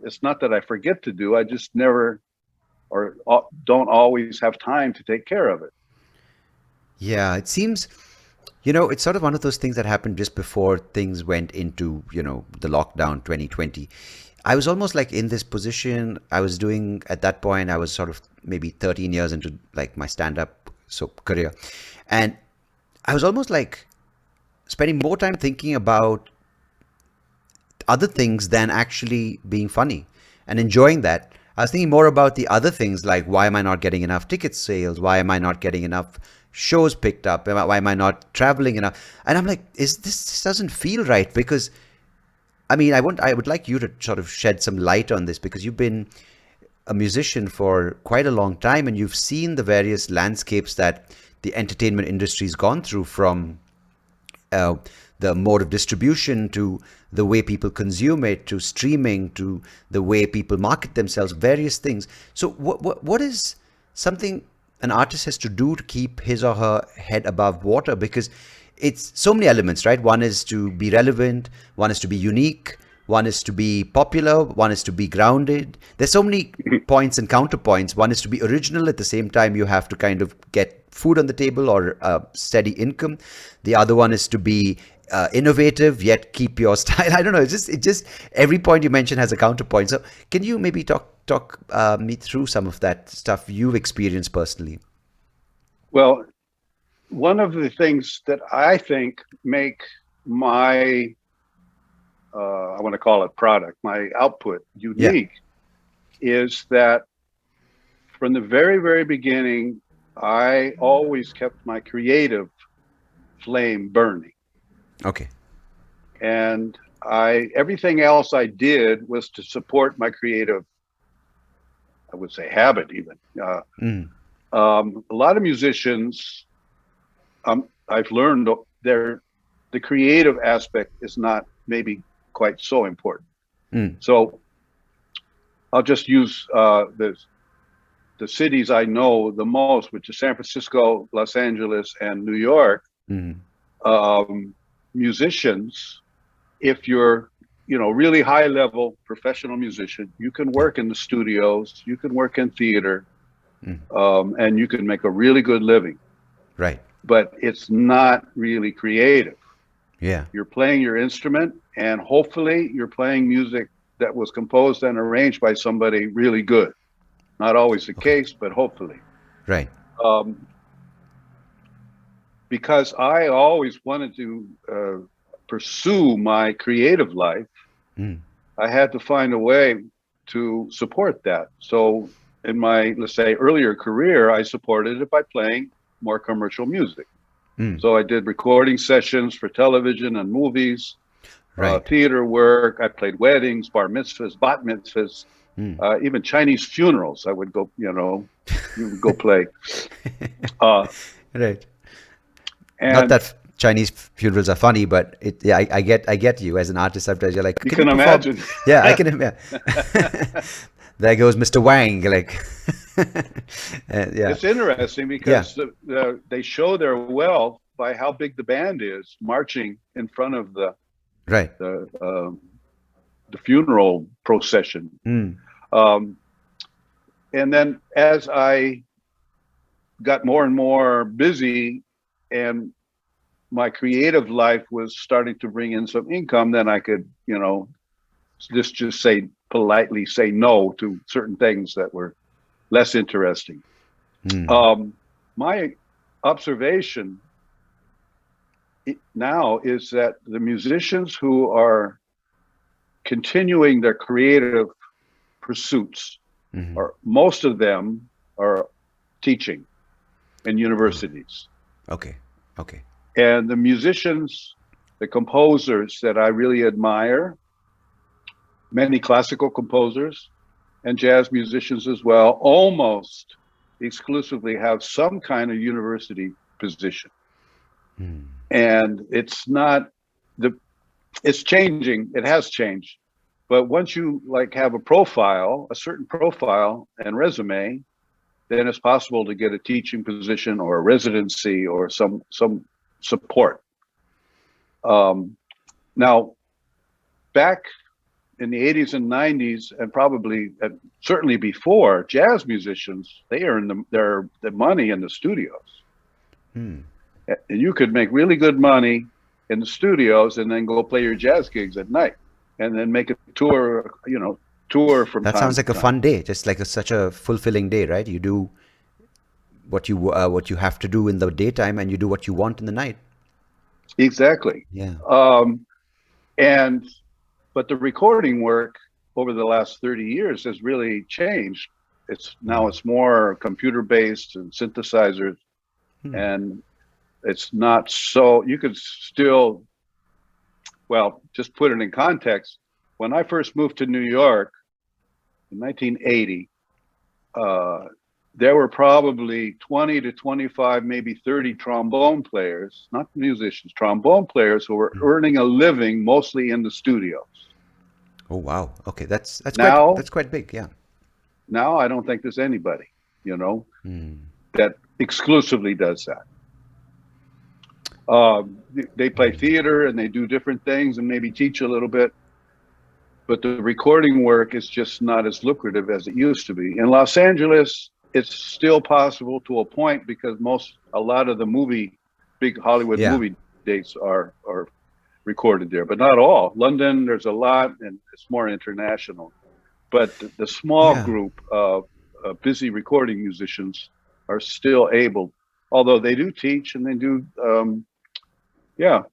Speaker 2: it's not that I forget to do. I just never or don't always have time to take care of it.
Speaker 1: Yeah, it seems, you know, it's sort of one of those things that happened just before things went into, you know, the lockdown 2020. I was almost like in this position. I was doing, at that point, I was sort of maybe 13 years into like my stand-up career. And I was almost like spending more time thinking about other things than actually being funny and enjoying that. I was thinking more about the other things, like why am I not getting enough ticket sales? Why am I not getting enough shows picked up? Why am I not traveling enough? And I'm like, this doesn't feel right? Because I mean, I would like you to sort of shed some light on this, because you've been a musician for quite a long time and you've seen the various landscapes that the entertainment industry's gone through, from the mode of distribution to the way people consume it, to streaming, to the way people market themselves, various things. So what is something an artist has to do to keep his or her head above water? Because it's so many elements, right? One is to be relevant, one is to be unique, one is to be popular, one is to be grounded. There's so many points and counterpoints. One is to be original. At the same time, you have to kind of get food on the table or a steady income. The other one is to be innovative yet keep your style. I don't know. It just every point you mention has a counterpoint. So can you maybe talk me through some of that stuff you've experienced personally?
Speaker 2: Well, one of the things that I think make my I want to call it product, my output, unique, is that from the very, very beginning, I always kept my creative flame burning.
Speaker 1: Okay.
Speaker 2: And everything else I did was to support my creative, I would say, habit even. A lot of musicians, I've learned the creative aspect is not maybe quite so important. So I'll just use the cities I know the most, which is San Francisco, Los Angeles, and New York. Musicians, if you're, really high level professional musician, you can work in the studios, you can work in theater, and you can make a really good living.
Speaker 1: Right.
Speaker 2: But it's not really creative.
Speaker 1: Yeah.
Speaker 2: You're playing your instrument, and hopefully you're playing music that was composed and arranged by somebody really good. Not always the case, but hopefully.
Speaker 1: Right.
Speaker 2: Because I always wanted to pursue my creative life, I had to find a way to support that. So in my, let's say, earlier career, I supported it by playing more commercial music. So I did recording sessions for television and movies, theater work. I played weddings, bar mitzvahs, bat mitzvahs, even Chinese funerals. I would go, you would go play.
Speaker 1: Right. And not that Chinese funerals are funny, but I get you as an artist. Sometimes you're like,
Speaker 2: you can imagine.
Speaker 1: Yeah, I can imagine. There goes Mr. Wang. Like,
Speaker 2: It's interesting because they show their wealth by how big the band is marching in front of the funeral procession. And then as I got more and more busy and my creative life was starting to bring in some income, then I could, you know, just say politely say no to certain things that were less interesting. My observation now is that the musicians who are continuing their creative pursuits, or most of them are teaching in universities.
Speaker 1: Okay.
Speaker 2: And the musicians, the composers that I really admire, many classical composers and jazz musicians as well, almost exclusively have some kind of university position. And it's not it's changing. It has changed. But once you like have a profile, a certain profile and resume, then it's possible to get a teaching position or a residency or some support. Now, back in the 80s and 90s, and probably certainly before, jazz musicians, they earn the money in the studios. And you could make really good money in the studios and then go play your jazz gigs at night and then make a tour, you know, from
Speaker 1: that sounds like a fun day, just like such a fulfilling day, right? You do what you have to do in the daytime and you do what you want in the night.
Speaker 2: Exactly.
Speaker 1: Yeah.
Speaker 2: But the recording work over the last 30 years has really changed. It's more computer based and synthesizers, and it's not so, you could still, well, just put it in context. When I first moved to New York in 1980, there were probably 20 to 25, maybe 30 trombone players, not musicians, trombone players who were earning a living mostly in the studios.
Speaker 1: Oh wow! Okay, that's quite big, yeah.
Speaker 2: Now I don't think there's anybody, you know, that exclusively does that. They play theater and they do different things and maybe teach a little bit, but the recording work is just not as lucrative as it used to be. In Los Angeles, it's still possible to a point because a lot of the big Hollywood movie dates are recorded there, but not all. London, there's a lot, and it's more international. But the small group of busy recording musicians are still able, although they do teach and they do,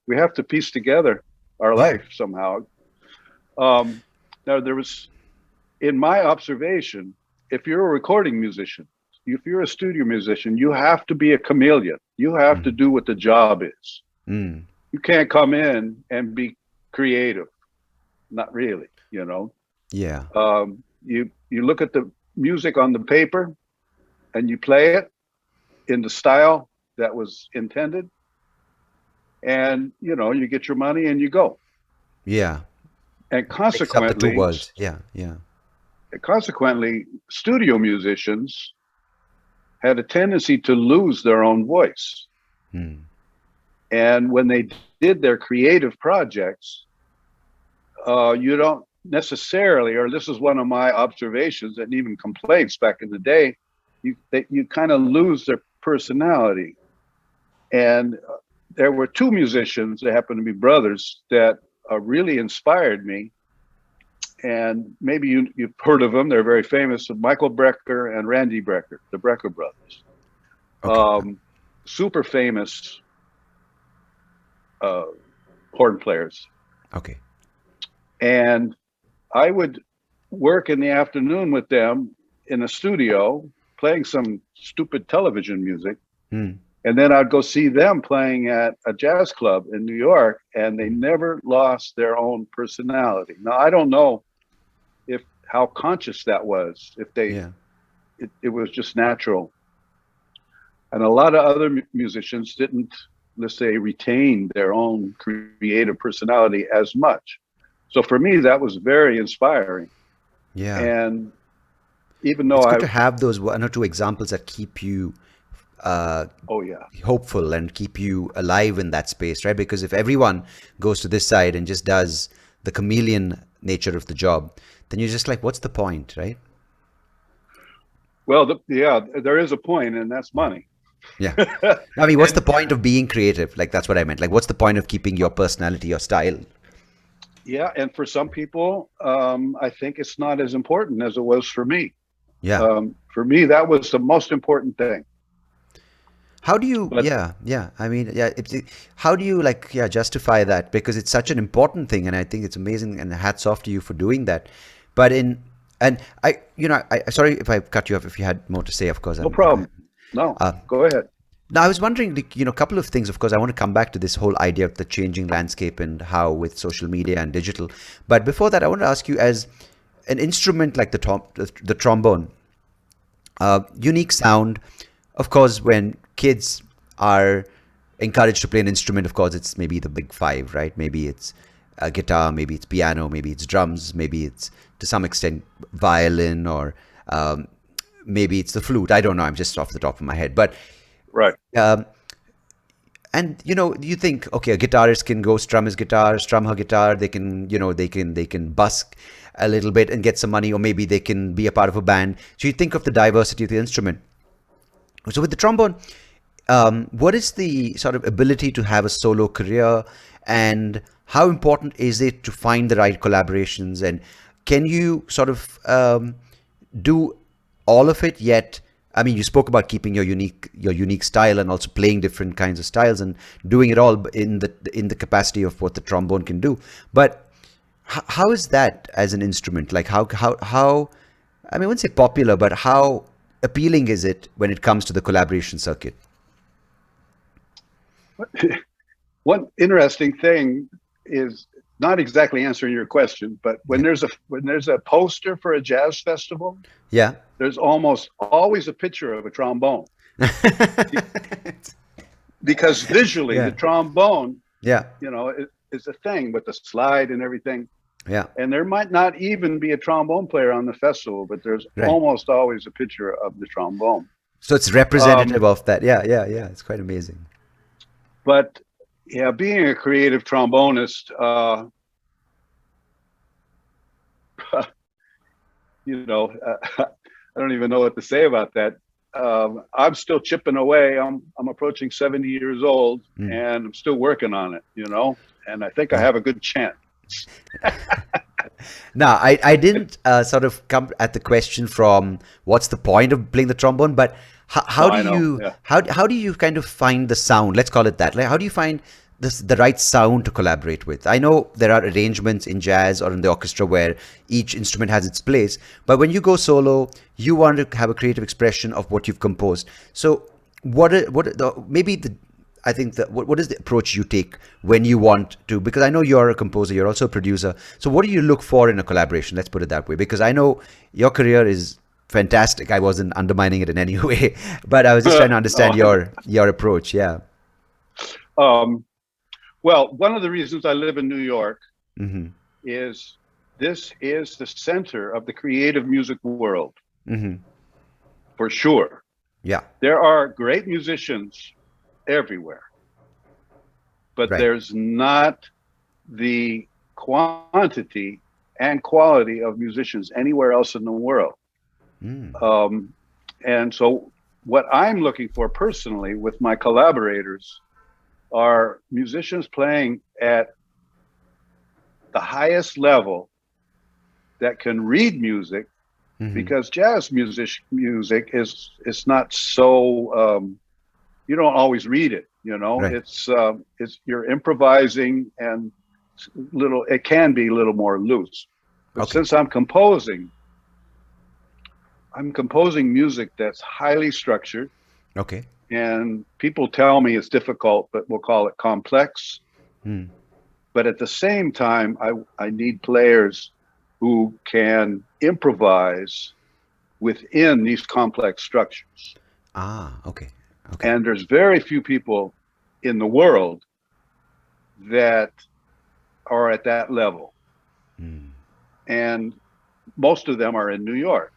Speaker 2: we have to piece together our life somehow. Now, there was, in my observation, if you're a recording musician, if you're a studio musician, you have to be a chameleon. You have to do what the job is. You can't come in and be creative. Not really, you know.
Speaker 1: Yeah.
Speaker 2: You look at the music on the paper and you play it in the style that was intended, and you know, you get your money and you go.
Speaker 1: Yeah.
Speaker 2: And consequently,
Speaker 1: the two worlds. Yeah.
Speaker 2: Consequently, studio musicians had a tendency to lose their own voice. And when they did their creative projects, you don't necessarily, or this is one of my observations and even complaints back in the day, you kind of lose their personality. And there were two musicians, they happen to be brothers, that really inspired me. And maybe you've heard of them. They're very famous. Michael Brecker and Randy Brecker, the Brecker brothers. Okay. Super famous horn players.
Speaker 1: Okay.
Speaker 2: And I would work in the afternoon with them in a studio playing some stupid television music. And then I'd go see them playing at a jazz club in New York, and they never lost their own personality. Now, I don't know how conscious that was, if it was just natural. And a lot of other musicians didn't, let's say, retain their own creative personality as much. So for me, that was very inspiring. Yeah. And even though
Speaker 1: it's good to have those one or two examples that keep you
Speaker 2: Oh yeah.
Speaker 1: hopeful and keep you alive in that space, right? Because if everyone goes to this side and just does the chameleon nature of the job, then you're just like, what's the point, right?
Speaker 2: Well, there is a point, and that's money.
Speaker 1: Yeah. I mean, what's the point of being creative? Like, that's what I meant. Like, what's the point of keeping your personality, your style?
Speaker 2: Yeah, and for some people, I think it's not as important as it was for me.
Speaker 1: Yeah.
Speaker 2: For me, that was the most important thing.
Speaker 1: How do you, I mean, how do you justify that? Because it's such an important thing, and I think it's amazing, and hats off to you for doing that. But sorry if I cut you off, if you had more to say, of course.
Speaker 2: No problem. No, go ahead.
Speaker 1: Now, I was wondering, a couple of things. Of course, I want to come back to this whole idea of the changing landscape and how with social media and digital. But before that, I want to ask you, as an instrument like the trombone, unique sound. Of course, when kids are encouraged to play an instrument, of course, it's maybe the big five, right? Maybe it's a guitar, maybe it's piano, maybe it's drums, maybe it's to some extent violin, or maybe it's the flute. I don't know. I'm just off the top of my head. But
Speaker 2: right.
Speaker 1: And you think, okay, a guitarist can go strum his guitar, strum her guitar. They can, they can busk a little bit and get some money, or maybe they can be a part of a band. So you think of the diversity of the instrument. So with the trombone, what is the sort of ability to have a solo career, and how important is it to find the right collaborations? And can you sort of do all of it yet? I mean, you spoke about keeping your unique style, and also playing different kinds of styles and doing it all in the capacity of what the trombone can do. But how is that as an instrument? Like how I mean, I wouldn't say popular, but how appealing is it when it comes to the collaboration circuit?
Speaker 2: One interesting thing is not exactly answering your question, but when there's a poster for a jazz festival,
Speaker 1: yeah,
Speaker 2: there's almost always a picture of a trombone. Because visually, the trombone, is a thing with the slide and everything.
Speaker 1: Yeah.
Speaker 2: And there might not even be a trombone player on the festival, but there's almost always a picture of the trombone.
Speaker 1: So it's representative of that. Yeah. It's quite amazing.
Speaker 2: But yeah, being a creative trombonist, I don't even know what to say about that. I'm still chipping away. I'm approaching 70 years old, and I'm still working on it, and I think I have a good chance.
Speaker 1: Now, I didn't sort of come at the question from what's the point of playing the trombone, but how do you kind of find the sound? Let's call it that. Like, how do you find the right sound to collaborate with? I know there are arrangements in jazz or in the orchestra where each instrument has its place, but when you go solo, you want to have a creative expression of what you've composed. So what is the approach you take when you want to? Because I know you're a composer, you're also a producer. So what do you look for in a collaboration? Let's put it that way, because I know your career is fantastic. I wasn't undermining it in any way, but I was just trying to understand your approach. Yeah.
Speaker 2: Well, one of the reasons I live in New York is this is the center of the creative music world, for sure.
Speaker 1: Yeah.
Speaker 2: There are great musicians everywhere, but there's not the quantity and quality of musicians anywhere else in the world. And so what I'm looking for personally with my collaborators are musicians playing at the highest level that can read music, because jazz music is not so you don't always read it, it's you're improvising, and it can be a little more loose. But since I'm composing music that's highly structured.
Speaker 1: Okay.
Speaker 2: And people tell me it's difficult, but we'll call it complex. But at the same time, I need players who can improvise within these complex structures.
Speaker 1: Okay.
Speaker 2: And there's very few people in the world that are at that level. And most of them are in New York.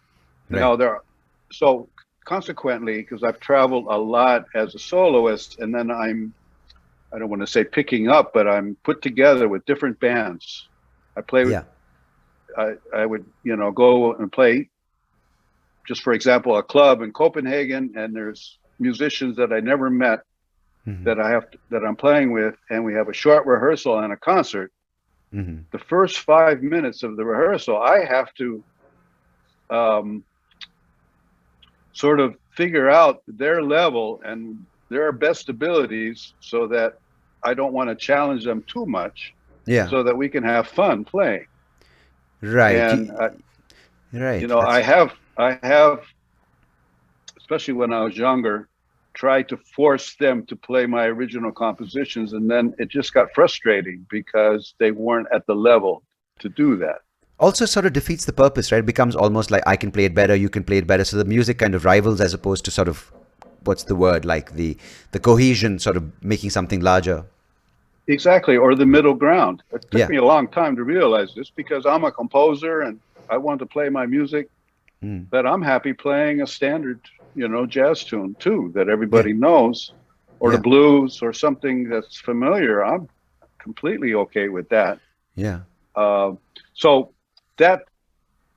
Speaker 2: Now so consequently, because I've traveled a lot as a soloist, and then I don't want to say picking up, but I'm put together with different bands. I play with, I would, go and play, just for example, a club in Copenhagen, and there's musicians that I never met that I'm playing with, and we have a short rehearsal and a concert. The first 5 minutes of the rehearsal, I have to sort of figure out their level and their best abilities, so that I don't want to challenge them too much, so that we can have fun playing.
Speaker 1: Right.
Speaker 2: And
Speaker 1: right.
Speaker 2: I have, especially when I was younger, tried to force them to play my original compositions, and then it just got frustrating because they weren't at the level to do that.
Speaker 1: Also sort of defeats the purpose, right? It becomes almost like I can play it better, you can play it better. So the music kind of rivals, as opposed to sort of, what's the word, like the cohesion, sort of making something larger.
Speaker 2: Exactly, or the middle ground. It took me a long time to realize this, because I'm a composer and I want to play my music, but I'm happy playing a standard, jazz tune too, that everybody knows, or the blues, or something that's familiar. I'm completely okay with that.
Speaker 1: Yeah.
Speaker 2: So that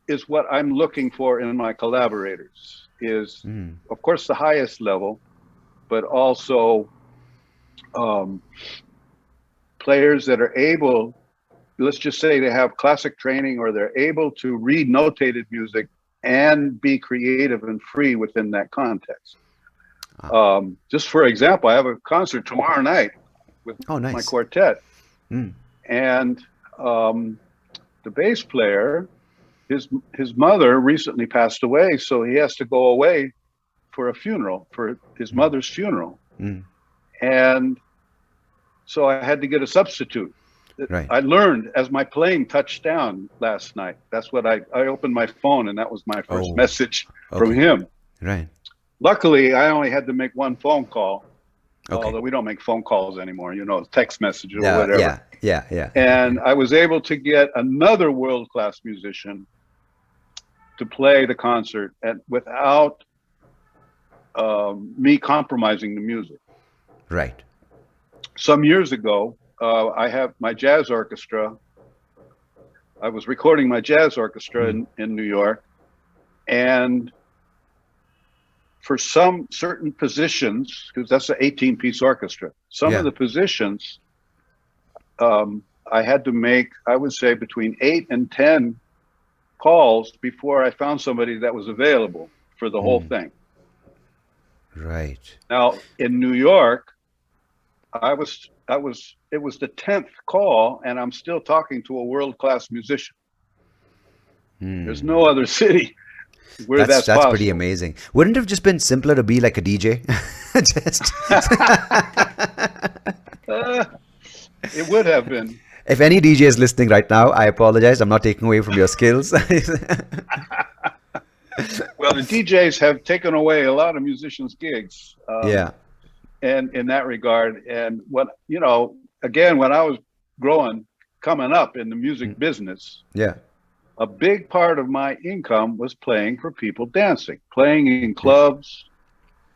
Speaker 2: is what I'm looking for in my collaborators, is of course the highest level, but also players that are able, let's just say they have classic training, or they're able to read notated music and be creative and free within that context. Just for example, I have a concert tomorrow night with my quartet. And the bass player, his mother recently passed away, so he has to go away for a funeral, for his mother's funeral. And so I had to get a substitute. Right. I learned as my plane touched down last night. That's what I opened my phone, and that was my first message from him.
Speaker 1: Right.
Speaker 2: Luckily, I only had to make one phone call, although we don't make phone calls anymore, text message or whatever.
Speaker 1: Yeah.
Speaker 2: And I was able to get another world-class musician to play the concert, and without me compromising the music.
Speaker 1: Right.
Speaker 2: Some years ago, I have my jazz orchestra. I was recording my jazz orchestra in New York, and for some certain positions, because that's an 18-piece orchestra, some of the positions, I had to make, I would say, between 8 and 10 calls before I found somebody that was available for the whole thing.
Speaker 1: Right.
Speaker 2: Now in New York, it was the 10th call, and I'm still talking to a world-class musician. There's no other city where that's possible.
Speaker 1: Pretty amazing. Wouldn't it have just been simpler to be like a DJ?
Speaker 2: It would have been.
Speaker 1: If any DJ is listening right now, I apologize. I'm not taking away from your skills.
Speaker 2: Well, the DJs have taken away a lot of musicians' gigs. And in that regard, and again, when I was coming up in the music business, a big part of my income was playing for people dancing, playing in clubs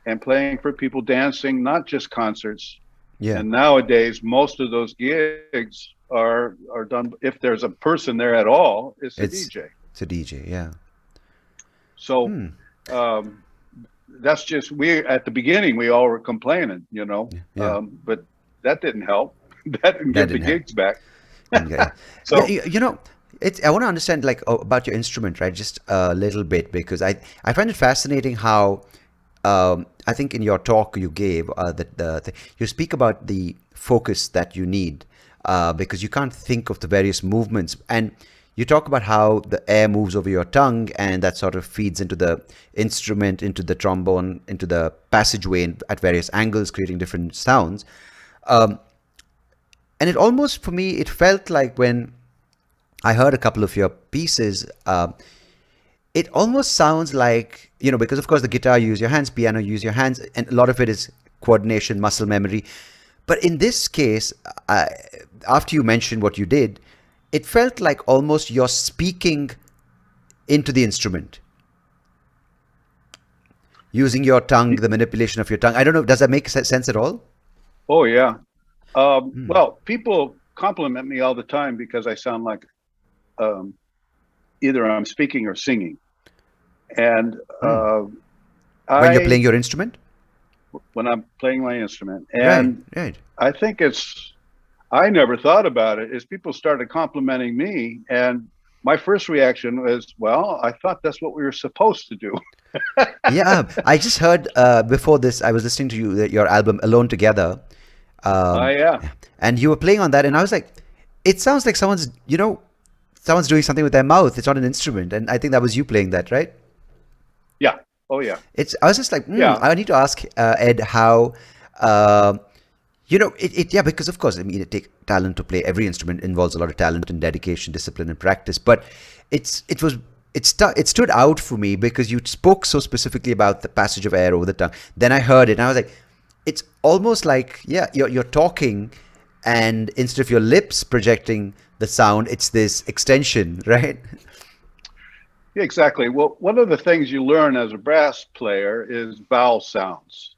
Speaker 2: and playing for people dancing, not just concerts. And nowadays, most of those gigs are done, if there's a person there at all, it's a DJ.
Speaker 1: It's a DJ,
Speaker 2: So that's just, at the beginning, we all were complaining, but that didn't help. That didn't get the gigs back.
Speaker 1: So I want to understand about your instrument, right? Just a little bit, because I find it fascinating how I think in your talk you gave that you speak about the focus that you need because you can't think of the various movements, and you talk about how the air moves over your tongue, and that sort of feeds into the instrument, into the trombone, into the passageway at various angles, creating different sounds. And it almost, for me, it felt like when I heard a couple of your pieces, it almost sounds like, because of course the guitar you use your hands, piano you use your hands, and a lot of it is coordination, muscle memory. But in this case, after you mentioned what you did, it felt like almost you're speaking into the instrument. using your tongue, the manipulation of your tongue. I don't know. Does that make sense at all?
Speaker 2: Oh, yeah. Well, people compliment me all the time because I sound like either I'm speaking or singing. And
Speaker 1: when you're playing your instrument?
Speaker 2: When I'm playing my instrument. And
Speaker 1: right.
Speaker 2: I think I never thought about it, is people started complimenting me. And my first reaction was, well, I thought that's what we were supposed to do.
Speaker 1: Yeah, I just heard before this, I was listening to your album Alone Together.
Speaker 2: Yeah.
Speaker 1: And you were playing on that, and I was like, it sounds like someone's doing something with their mouth. It's not an instrument. And I think that was you playing that, right?
Speaker 2: Yeah. Oh, yeah.
Speaker 1: I was just like, I need to ask Ed how, because of course, I mean, it takes talent to play. Every instrument involves a lot of talent and dedication, discipline, and practice. But it stood out for me because you spoke so specifically about the passage of air over the tongue. Then I heard it, and I was like, it's almost like, you're talking, and instead of your lips projecting the sound, it's this extension, right?
Speaker 2: Yeah, exactly. Well, one of the things you learn as a brass player is vowel sounds.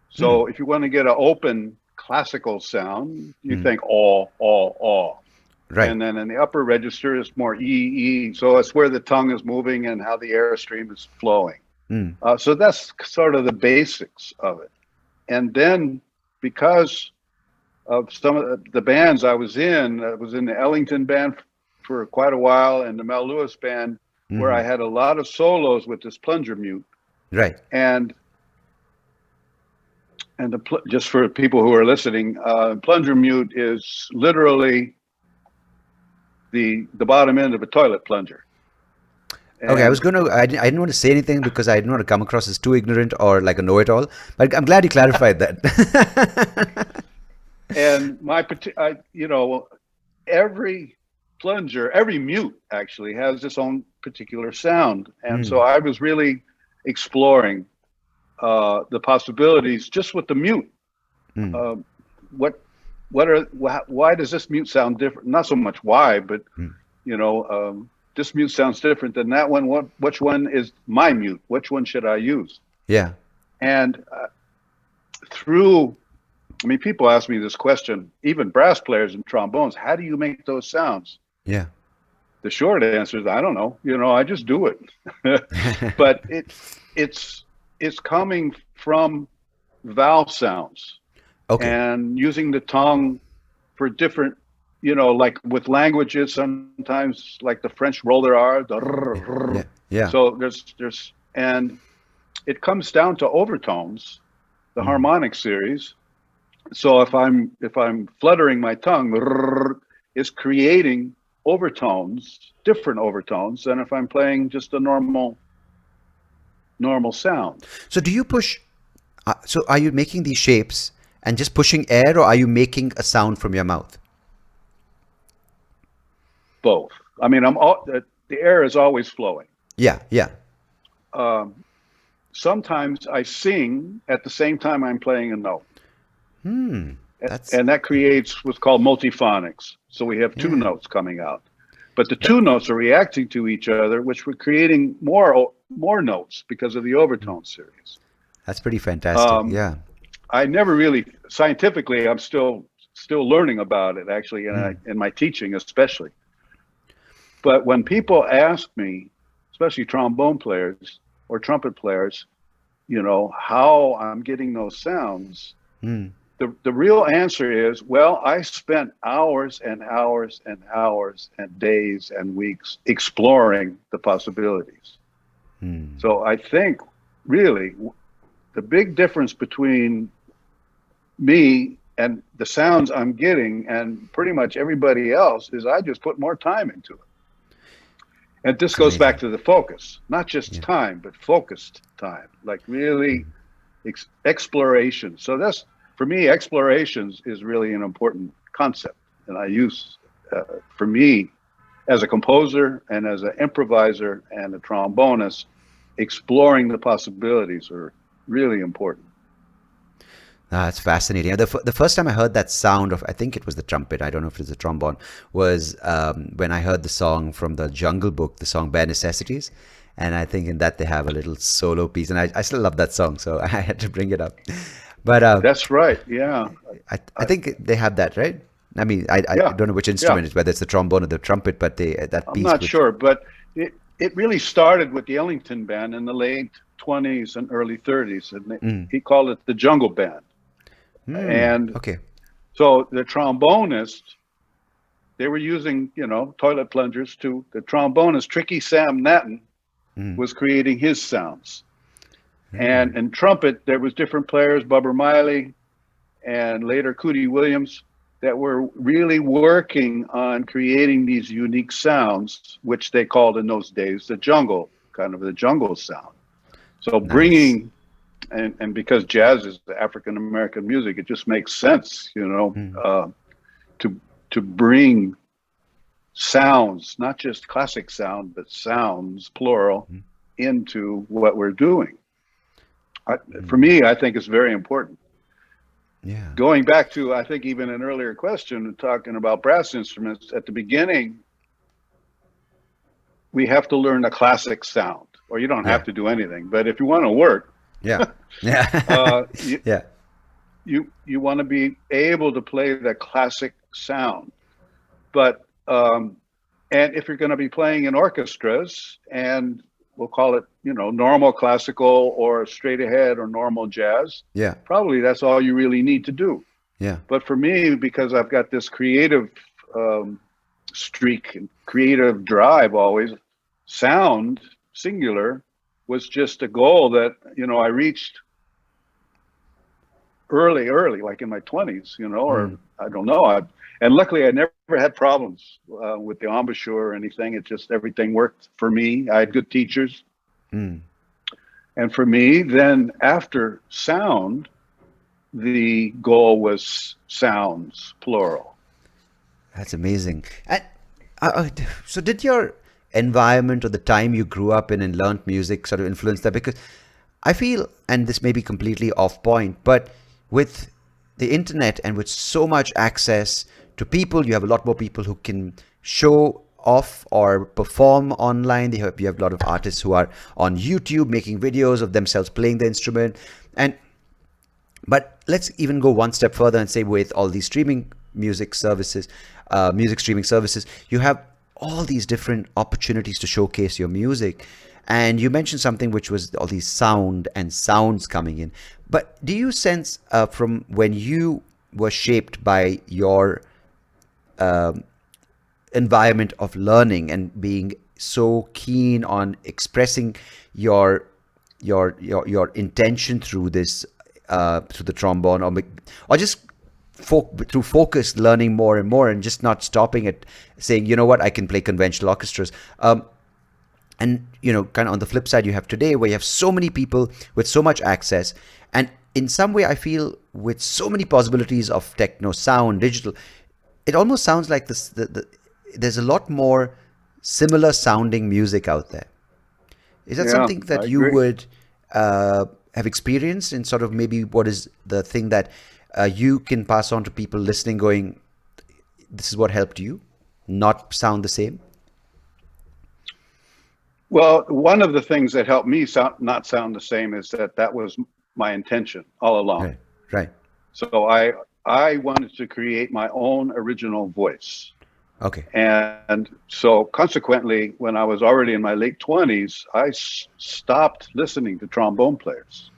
Speaker 2: So if you want to get an open classical sound, you think aw. Right. And then in the upper register, it's more e. So it's where the tongue is moving and how the airstream is flowing. So that's sort of the basics of it. And then because of some of the bands I was in the Ellington band for quite a while, and the Mel Lewis band, where I had a lot of solos with this plunger mute. Right. And just for people who are listening, plunger mute is literally the bottom end of a toilet plunger. And
Speaker 1: okay, I didn't want to say anything because I didn't want to come across as too ignorant or like a know-it-all, but I'm glad you clarified that.
Speaker 2: And every plunger, every mute actually has its own particular sound. And so I was really exploring the possibilities just with the mute. Why does this mute sound different? Not so much why, but this mute sounds different than that one. Which one is my mute? Which one should I use? Yeah. And people ask me this question, even brass players and trombones, how do you make those sounds? Yeah. The short answer is, I don't know. I just do it. But it's coming from vowel sounds. Okay. And using the tongue for different, like with languages, sometimes like the French roll their R. Yeah. So and it comes down to overtones, the harmonic series. So if I'm fluttering my tongue, it's creating overtones, different overtones than if I'm playing just a normal sound. So do you push? So are you making these shapes and just pushing air, or are you making a sound from your mouth? Both. I mean, the air is always flowing. Yeah. Sometimes I sing at the same time I'm playing a note. And that creates what's called multiphonics. So we have two notes coming out, but the two notes are reacting to each other, which we're creating more notes because of the overtone series. That's pretty fantastic. Yeah. I never really scientifically. I'm still learning about it actually, in my teaching especially. But when people ask me, especially trombone players or trumpet players, how I'm getting those sounds. The real answer is, well, I spent hours and hours and hours and days and weeks exploring the possibilities. So I think really the big difference between me and the sounds I'm getting and pretty much everybody else is I just put more time into it. And this goes back to the focus, not just time, but focused time, like really exploration. So that's, for me, explorations is really an important concept. And I use, for me, as a composer and as an improviser and a trombonist, exploring the possibilities are really important. That's fascinating. The first time I heard that sound of, I think it was the trumpet, I don't know if it was the trombone, was when I heard the song from the Jungle Book, the song Bare Necessities.
Speaker 1: And I think in that they have a little solo piece, and I still love that song, so I had to bring it up. But
Speaker 2: that's right. Yeah,
Speaker 1: I think they have that, right? I mean, I don't know which instrument it's, whether it's the trombone or the trumpet, but that piece.
Speaker 2: I'm not sure, but it really started with the Ellington Band in the late 20s and early 30s, and he called it the Jungle Band. And so the trombonist, they were using, toilet plungers too. The trombonist, Tricky Sam Natton, was creating his sounds. And in trumpet, there was different players, Bubber Miley and later Cootie Williams, that were really working on creating these unique sounds, which they called in those days the jungle, kind of the jungle sound. So bringing, and because jazz is African-American music, it just makes sense, to bring sounds, not just classic sound, but sounds, plural, into what we're doing. For me, I think it's very important.
Speaker 1: Yeah.
Speaker 2: Going back to, I think, even an earlier question, talking about brass instruments, at the beginning, we have to learn a classic sound, or you don't have to do anything. But if you want to work, you want to be able to play the classic sound. But and if you're going to be playing in orchestras, and we'll call it, normal classical or straight ahead or normal jazz, probably that's all you really need to do.
Speaker 1: Yeah.
Speaker 2: But for me, because I've got this creative streak and creative drive always, sound, singular, was just a goal that, I reached early, like in my 20s, or I don't know. And luckily, I never had problems with the embouchure or anything. It just, everything worked for me. I had good teachers. And for me, then after sound, the goal was sounds, plural.
Speaker 1: That's amazing. And so did your environment or the time you grew up in and learned music sort of influence that? Because I feel, and this may be completely off point, but with the internet and with so much access to people, you have a lot more people who can show off or perform online. You have a lot of artists who are on YouTube making videos of themselves playing the instrument. But let's even go one step further and say, with all these streaming music services, music streaming services, you have all these different opportunities to showcase your music. And you mentioned something which was all these sounds coming in. But do you sense from when you were shaped by your environment of learning and being so keen on expressing your intention through this through the trombone, or just through focused learning more and more, and just not stopping at saying, you know what, I can play conventional orchestras. And, kind of on the flip side, you have today where you have so many people with so much access. And in some way, I feel with so many possibilities of techno, sound, digital, it almost sounds like there's a lot more similar sounding music out there. Is that something that you would have experienced, in sort of maybe what is the thing that you can pass on to people listening going, this is what helped you not sound the same?
Speaker 2: Well, one of the things that helped me not sound the same is that was my intention all along.
Speaker 1: Right.
Speaker 2: So I wanted to create my own original voice.
Speaker 1: Okay.
Speaker 2: And so consequently, when I was already in my late 20s, I stopped listening to trombone players.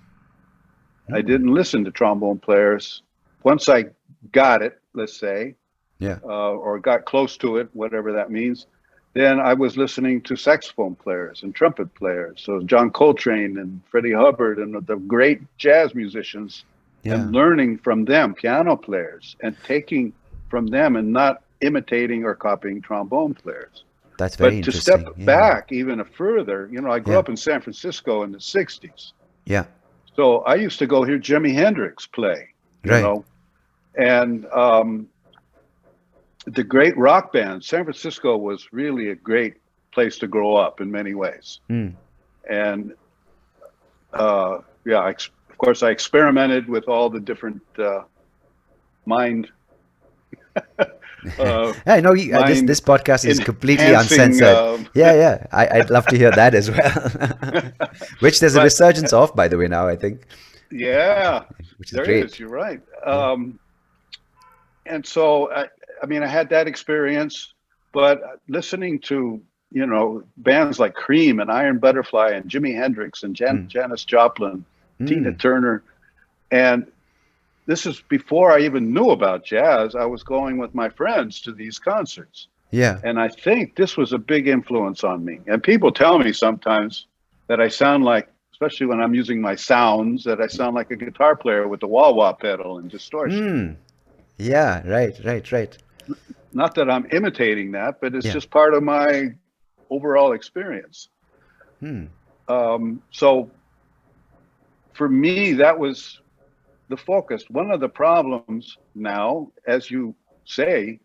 Speaker 2: I didn't listen to trombone players. Once I got it, let's say, or got close to it, whatever that means, then I was listening to saxophone players and trumpet players. So John Coltrane and Freddie Hubbard and the great jazz musicians, and learning from them, piano players, and taking from them and not imitating or copying trombone players.
Speaker 1: That's very interesting.
Speaker 2: But to step back even further, I grew up in San Francisco in the 60s.
Speaker 1: Yeah.
Speaker 2: So I used to go hear Jimi Hendrix play, and the great rock bands. San Francisco was really a great place to grow up in many ways. And of course, I experimented with all the different mind
Speaker 1: I know this
Speaker 2: mind
Speaker 1: this podcast is completely
Speaker 2: enhancing.
Speaker 1: uncensored. Yeah. I'd love to hear that as well. Which there's a
Speaker 2: But
Speaker 1: resurgence of, by the way, now I think,
Speaker 2: yeah,
Speaker 1: which is
Speaker 2: there
Speaker 1: great.
Speaker 2: is. You're right.
Speaker 1: Yeah.
Speaker 2: And so, I mean, I had that experience, but listening to, bands like Cream and Iron Butterfly and Jimi Hendrix and Janis Joplin, Tina Turner, and this is before I even knew about jazz. I was going with my friends to these concerts.
Speaker 1: Yeah.
Speaker 2: And I think this was a big influence on me. And people tell me sometimes that I sound like, especially when I'm using my sounds, that I sound like a guitar player with the wah-wah pedal and distortion.
Speaker 1: Yeah, right.
Speaker 2: Not that I'm imitating that, but it's just part of my overall experience. So for me, that was the focus. One of the problems now, as you say,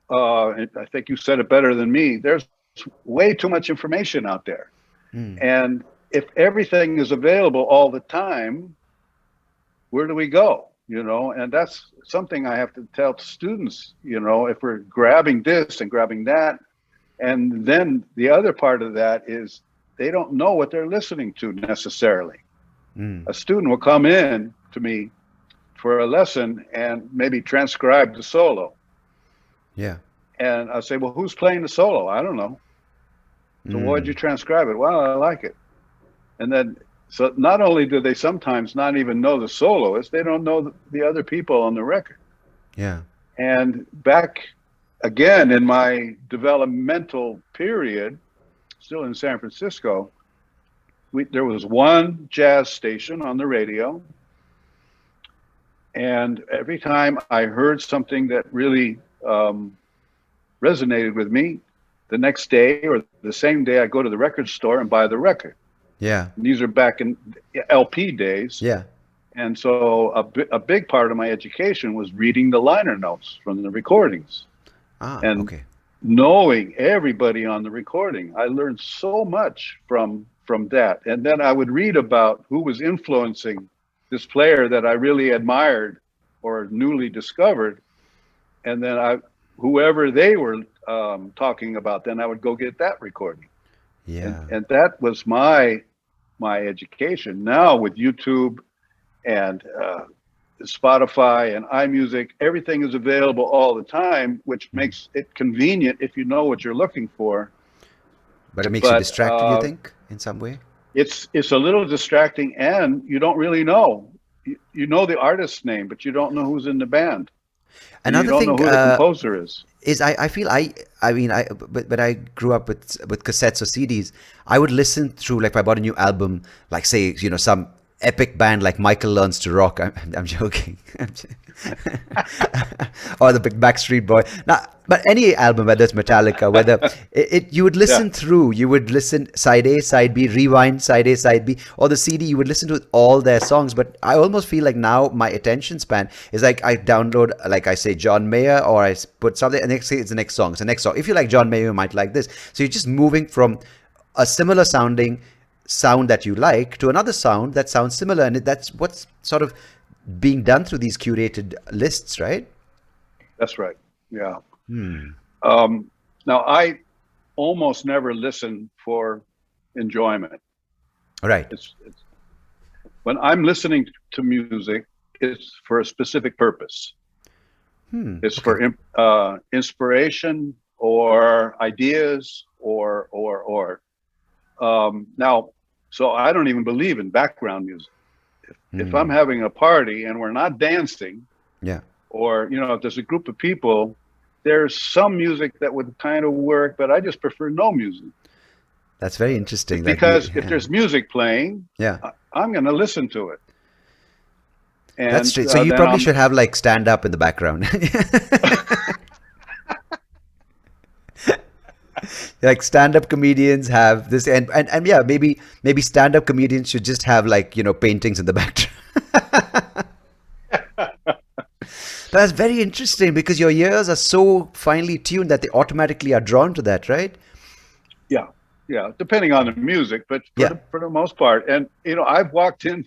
Speaker 2: I think you said it better than me, there's way too much information out there. And if everything is available all the time, where do we go? And that's something I have to tell students, if we're grabbing this and grabbing that. And then the other part of that is they don't know what they're listening to necessarily. A student will come in to me for a lesson and maybe transcribe the solo.
Speaker 1: Yeah.
Speaker 2: And I'll say, well, who's playing the solo? I don't know. So why'd you transcribe it? Well, I like it. And then, so not only do they sometimes not even know the soloist, they don't know the other people on the record.
Speaker 1: Yeah.
Speaker 2: And back again in my developmental period, still in San Francisco, there was one jazz station on the radio. And every time I heard something that really resonated with me, the next day or the same day, I go to the record store and buy the record.
Speaker 1: Yeah.
Speaker 2: And these are back in LP days.
Speaker 1: Yeah.
Speaker 2: And so a big part of my education was reading the liner notes from the recordings. And knowing everybody on the recording. I learned so much from that. And then I would read about who was influencing this player that I really admired or newly discovered. And then whoever they were talking about, then I would go get that recording.
Speaker 1: Yeah.
Speaker 2: And that was my education. Now with YouTube and Spotify and iMusic, everything is available all the time, which makes it convenient if you know what you're looking for.
Speaker 1: But it makes you distracted, you think, in some way?
Speaker 2: It's a little distracting, and you don't really know. You know the artist's name, but you don't know who's in the band.
Speaker 1: Another thing,
Speaker 2: you don't know who the composer is.
Speaker 1: I feel but when I grew up with cassettes or CDs, I would listen through, like if I bought a new album, like say, some epic band like Michael Learns to Rock. I'm joking. Or the Backstreet Boy. Now, but any album, whether it's Metallica, whether you would listen through, you would listen side A, side B, rewind, side A, side B, or the CD, you would listen to all their songs. But I almost feel like now my attention span is like I download, like I say John Mayer, or I put something and they say it's the next song. It's the next song. If you like John Mayer, you might like this. So you're just moving from a similar sounding sound that you like to another sound that sounds similar, and that's what's sort of being done through these curated lists, right?
Speaker 2: That's right. Yeah. Now I almost never listen for enjoyment.
Speaker 1: Right.
Speaker 2: It's when I'm listening to music, it's for a specific purpose. It's for inspiration or ideas or now. So I don't even believe in background music. If I'm having a party and we're not dancing, or if there's a group of people, there's some music that would kind of work, but I just prefer no music.
Speaker 1: That's very interesting.
Speaker 2: Because if there's music playing, I'm going to listen to it. And,
Speaker 1: that's true. So you probably should have like stand up in the background. Like stand-up comedians have this, and yeah, maybe stand-up comedians should just have like paintings in the background. That's very interesting because your ears are so finely tuned that they automatically are drawn to that, right? Yeah, depending on the music, but for the most part. And I've walked in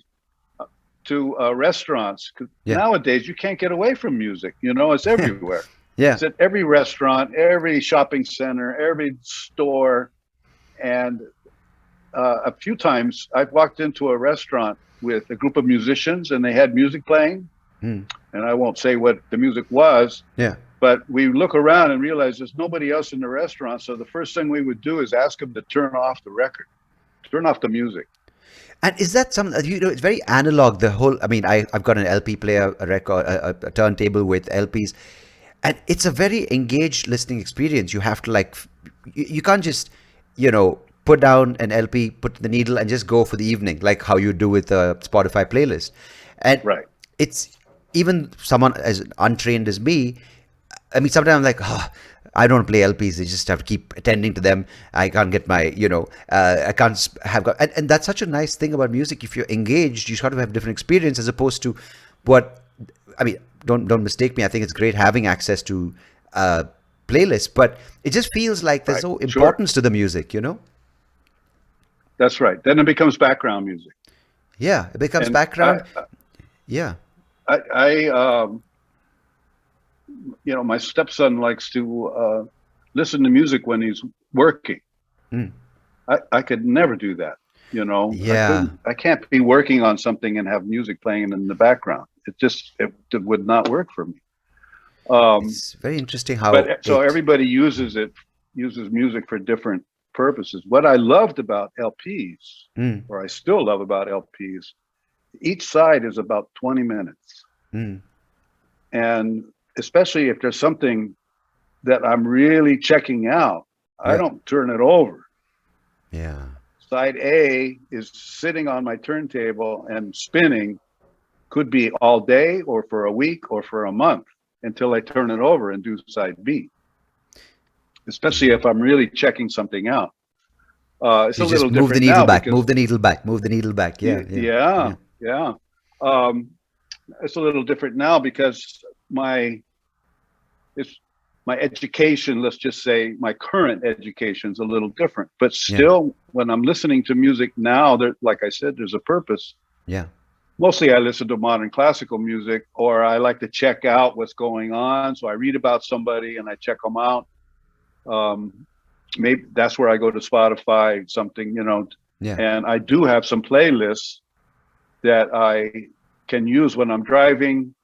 Speaker 1: to restaurants. Nowadays, you can't get away from music. It's everywhere. Yeah.
Speaker 2: It's at every restaurant, every shopping center, every store. And a few times I've walked into a restaurant with a group of musicians and they had music playing. And I won't say what the music was.
Speaker 1: Yeah.
Speaker 2: But we look around and realize there's nobody else in the restaurant. So the first thing we would do is ask them to turn off the record, turn off the music.
Speaker 1: And is that something, you know, it's very analog, the whole, I mean, I've got an LP player, a record, a turntable with LPs, and it's a very engaged listening experience. You have to like, you can't just, you know, put down an LP, put the needle and just go for the evening, like how you do with a Spotify playlist. And
Speaker 2: right.
Speaker 1: It's even someone as untrained as me, I mean, sometimes I'm like, oh, I don't play LPs. I just have to keep attending to them. I can't get my, you know, I can't have got, and that's such a nice thing about music. If you're engaged, you sort of have a different experience as opposed to what, I mean, don't mistake me. I think it's great having access to playlists, but it just feels like there's no importance to the music, you know?
Speaker 2: That's right. Then it becomes background music.
Speaker 1: Yeah, it becomes background. Yeah.
Speaker 2: You know, my stepson likes to listen to music when he's working. I could never do that, you know.
Speaker 1: Yeah.
Speaker 2: I can't be working on something and have music playing in the background. It would not work for me.
Speaker 1: It's very interesting how.
Speaker 2: So everybody uses music for different purposes. What I loved about LPs, or I still love about LPs, each side is about 20 minutes. And especially if there's something that I'm really checking out, I don't turn it over.
Speaker 1: Yeah.
Speaker 2: Side A is sitting on my turntable and spinning, could be all day or for a week or for a month until I turn it over and do side B. Especially if I'm really checking something out. It's a little different.
Speaker 1: Move the needle back, move the needle back, move the needle back. Yeah.
Speaker 2: It's a little different now because my education, let's just say my current education is a little different, but still when I'm listening to music now, there, like I said, there's a purpose.
Speaker 1: Yeah.
Speaker 2: Mostly I listen to modern classical music, or I like to check out what's going on. So I read about somebody and I check them out. Maybe that's where I go to Spotify, something, you know, and I do have some playlists that I can use when I'm driving.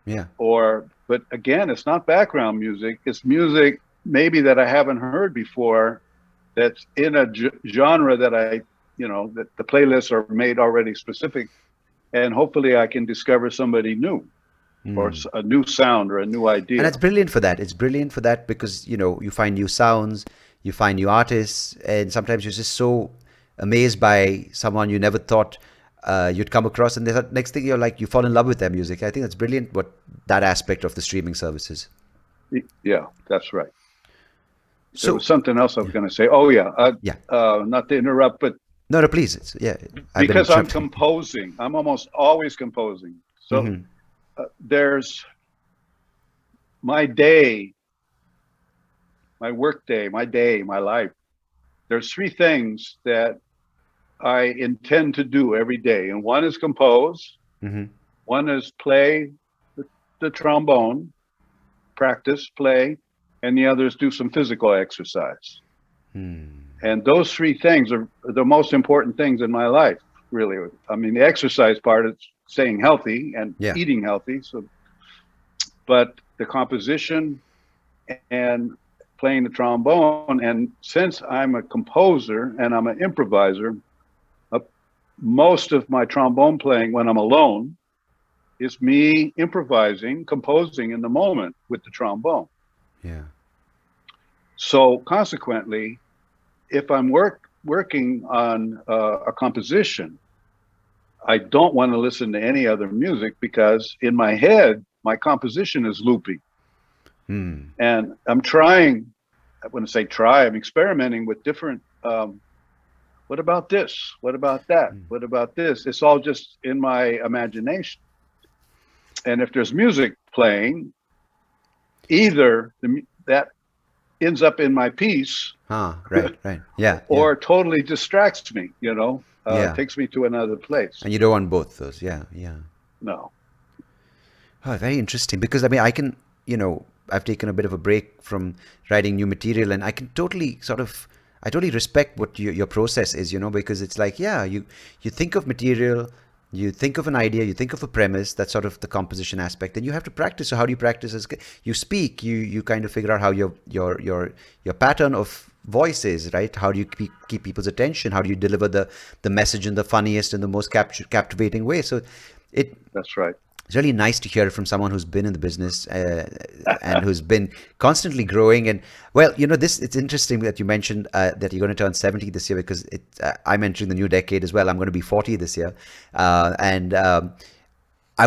Speaker 2: But again, it's not background music. It's music maybe that I haven't heard before, that's in a genre that that the playlists are made already specific, and hopefully I can discover somebody new or a new sound or a new idea.
Speaker 1: And that's brilliant for that. It's brilliant for that because, you know, you find new sounds, you find new artists, and sometimes you're just so amazed by someone you never thought you'd come across, and the next thing you fall in love with their music. I think that's brilliant, that aspect of the streaming services.
Speaker 2: Yeah, that's right. So there was something else I was going to say. Oh yeah, not to interrupt, but
Speaker 1: no, please.
Speaker 2: Because I'm composing. I'm almost always composing. So there's my day, my work day, my life. There's three things that I intend to do every day, and one is compose, one is play the trombone, practice, play, and the other is do some physical exercise. And those three things are the most important things in my life, really. I mean, the exercise part is staying healthy and eating healthy. So, but the composition and playing the trombone, and since I'm a composer and I'm an improviser, most of my trombone playing when I'm alone is me improvising, composing in the moment with the trombone. So consequently, if I'm working on a composition, I don't want to listen to any other music because in my head, my composition is looping. And I'm trying, I wouldn't say try, I'm experimenting with different, what about this? What about that? What about this? It's all just in my imagination. And if there's music playing, either that ends up in my piece, or totally distracts me, you know, takes me to another place.
Speaker 1: And you don't want both those, No.
Speaker 2: No.
Speaker 1: Oh, very interesting. Because I mean, I can, you know, I've taken a bit of a break from writing new material, and I can totally I totally respect what your process is, because it's like, yeah, you think of material, you think of an idea, you think of a premise, that's sort of the composition aspect, and you have to practice. So how do you practice? As you speak, you kind of figure out how your pattern of voice is, right? How do you keep people's attention? How do you deliver the message in the funniest and the most captivating way? So
Speaker 2: that's right.
Speaker 1: It's really nice to hear it from someone who's been in the business and who's been constantly growing. And well, it's interesting that you mentioned that you're going to turn 70 this year, because I'm entering the new decade as well. I'm going to be 40 this year, and I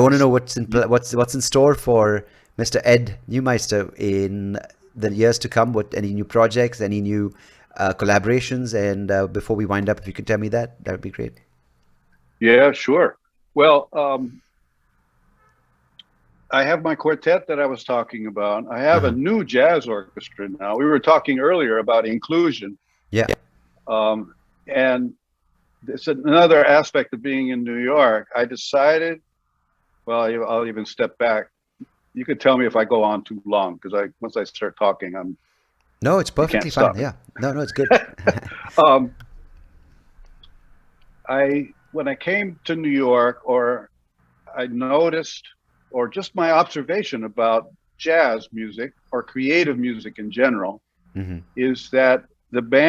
Speaker 1: want to know what's in store for Mr. Ed Neumeister in the years to come. Any new projects, any new collaborations? And before we wind up, if you could tell me that would be great.
Speaker 2: Yeah, sure. Well, I have my quartet that I was talking about. I have a new jazz orchestra now. We were talking earlier about inclusion.
Speaker 1: Yeah.
Speaker 2: And it's another aspect of being in New York. I decided, well, I'll even step back. You could tell me if I go on too long, because once I start talking,
Speaker 1: No, it's perfectly fine. Yeah. No, it's good.
Speaker 2: When I came to New York, or I noticed, or just my observation about jazz music or creative music in general, is that the big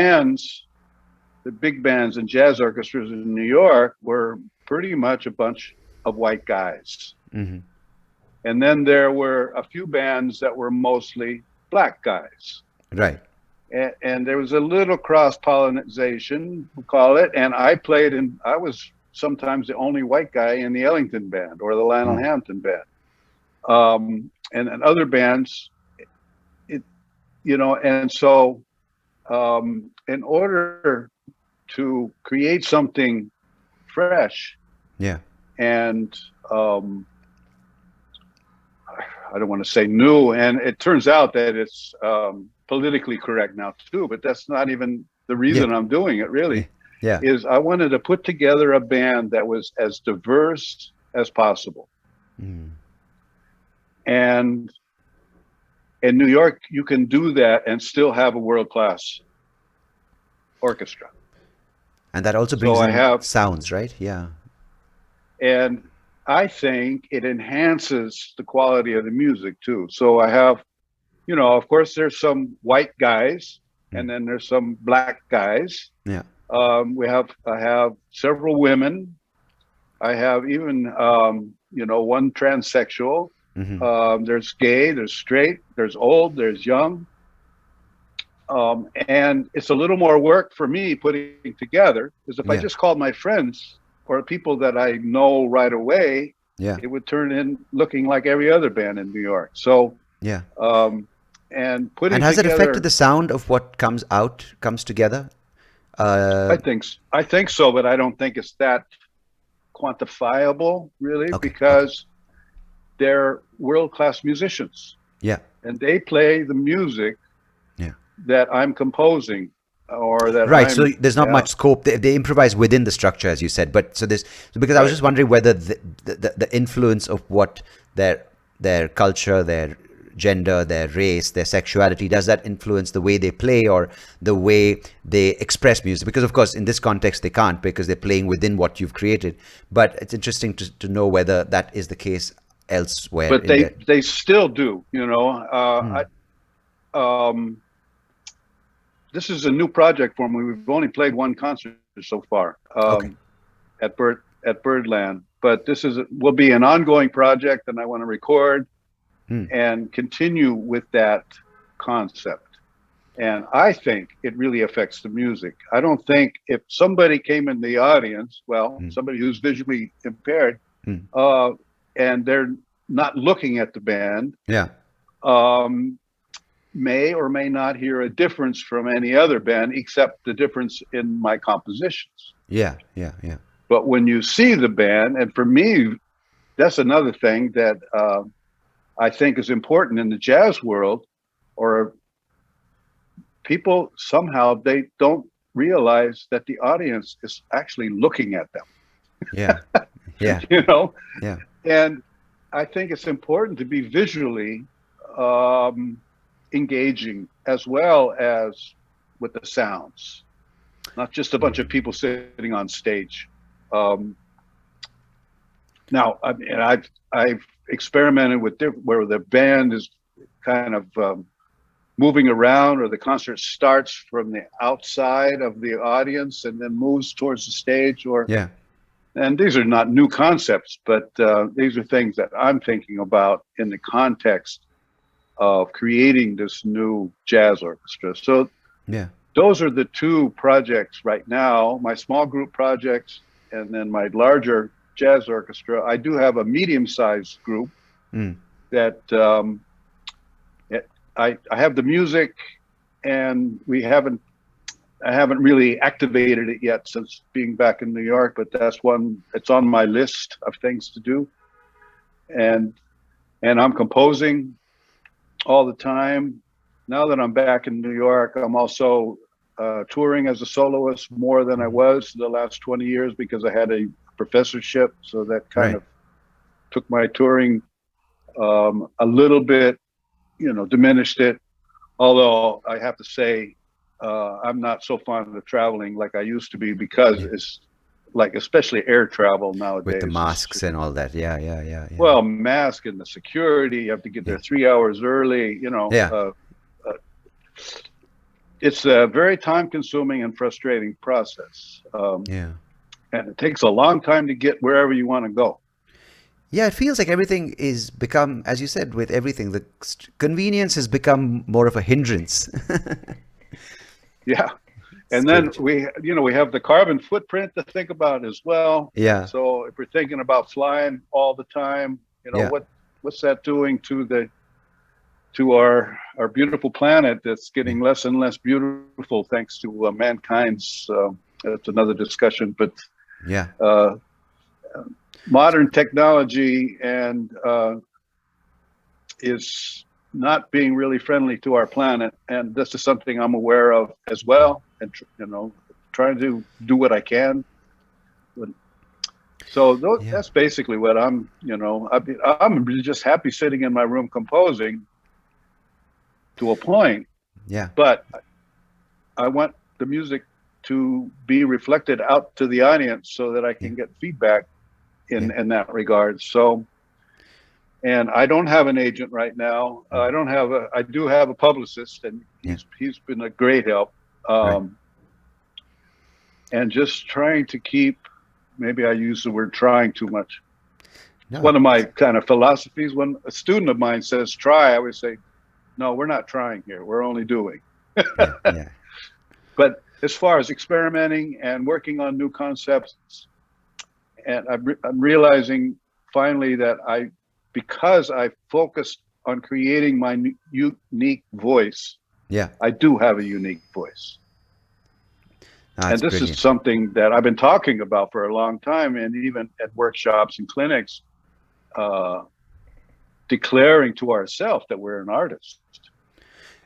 Speaker 2: bands and jazz orchestras in New York were pretty much a bunch of white guys. And then there were a few bands that were mostly black guys.
Speaker 1: Right.
Speaker 2: And there was a little cross-pollination, we'll call it. And I was sometimes the only white guy in the Ellington band or the Lionel Hampton band. And other bands, and so in order to create something fresh, and I don't want to say new, and it turns out that it's politically correct now too, but that's not even the reason I'm doing it, really. Is I wanted to put together a band that was as diverse as possible. And in New York, you can do that and still have a world-class orchestra.
Speaker 1: And that also brings in sounds, right? Yeah.
Speaker 2: And I think it enhances the quality of the music too. So I have, of course, there's some white guys, and then there's some black guys.
Speaker 1: Yeah.
Speaker 2: I have several women. I have even, one transsexual. There's gay, there's straight, there's old, there's young. And it's a little more work for me putting together, because if I just called my friends or people that I know right away, it would turn in looking like every other band in New York. So, and has
Speaker 1: it affected the sound of what comes together?
Speaker 2: I think so, but I don't think it's that quantifiable, really, because they're world-class musicians. Yeah. And they play the music that I'm composing, or that
Speaker 1: so there's not much scope. They improvise within the structure, as you said. But because I was just wondering whether the influence of what their culture, their gender, their race, their sexuality, does that influence the way they play or the way they express music? Because of course in this context they can't, because they're playing within what you've created. But it's interesting to know whether that is the case elsewhere.
Speaker 2: But they still do, this is a new project for me. We've only played one concert so far at Birdland, but this will be an ongoing project, and I want to record and continue with that concept. And I think it really affects the music. I don't think if somebody came in the audience, somebody who's visually impaired, and they're not looking at the band, may or may not hear a difference from any other band, except the difference in my compositions. But when you see the band, and for me, that's another thing that I think is important in the jazz world, or people somehow they don't realize that the audience is actually looking at them. And I think it's important to be visually engaging as well as with the sounds, not just a bunch of people sitting on stage. Now, I mean, I've experimented with where the band is kind of moving around, or the concert starts from the outside of the audience and then moves towards the stage. And these are not new concepts, but these are things that I'm thinking about in the context of creating this new jazz orchestra. So those are the two projects right now, my small group projects and then my larger jazz orchestra. I do have a medium-sized group that I have the music, and I haven't really activated it yet since being back in New York, but that's one, it's on my list of things to do. And I'm composing all the time. Now that I'm back in New York, I'm also touring as a soloist more than I was the last 20 years because I had a professorship. So that kind of took my touring a little bit, diminished it. Although I have to say, I'm not so fond of traveling like I used to be, because it's like, especially air travel nowadays.
Speaker 1: With the masks and all that. Yeah.
Speaker 2: Well, mask and the security, you have to get there 3 hours early, it's a very time consuming and frustrating process. And it takes a long time to get wherever you want to go.
Speaker 1: Yeah, it feels like everything is become, as you said, with everything, the convenience has become more of a hindrance.
Speaker 2: Yeah. And then we have the carbon footprint to think about as well.
Speaker 1: Yeah.
Speaker 2: So if we're thinking about flying all the time, what's that doing to our beautiful planet that's getting less and less beautiful thanks to mankind's, that's another discussion, but modern technology and is not being really friendly to our planet, and this is something I'm aware of as well, and trying to do what I can. So that's basically what I'm really just happy sitting in my room composing to a point. But I want the music to be reflected out to the audience so that I can get feedback in that regard. So, and I don't have an agent right now. I do have a publicist, and he's been a great help. And just trying to keep, maybe I use the word trying too much. No. One of my kind of philosophies, when a student of mine says try, I always say, no, we're not trying here. We're only doing. But as far as experimenting and working on new concepts, and I'm realizing finally that because I focused on creating my unique voice, I do have a unique voice. And this is something that I've been talking about for a long time, and even at workshops and clinics, declaring to ourselves that we're an artist.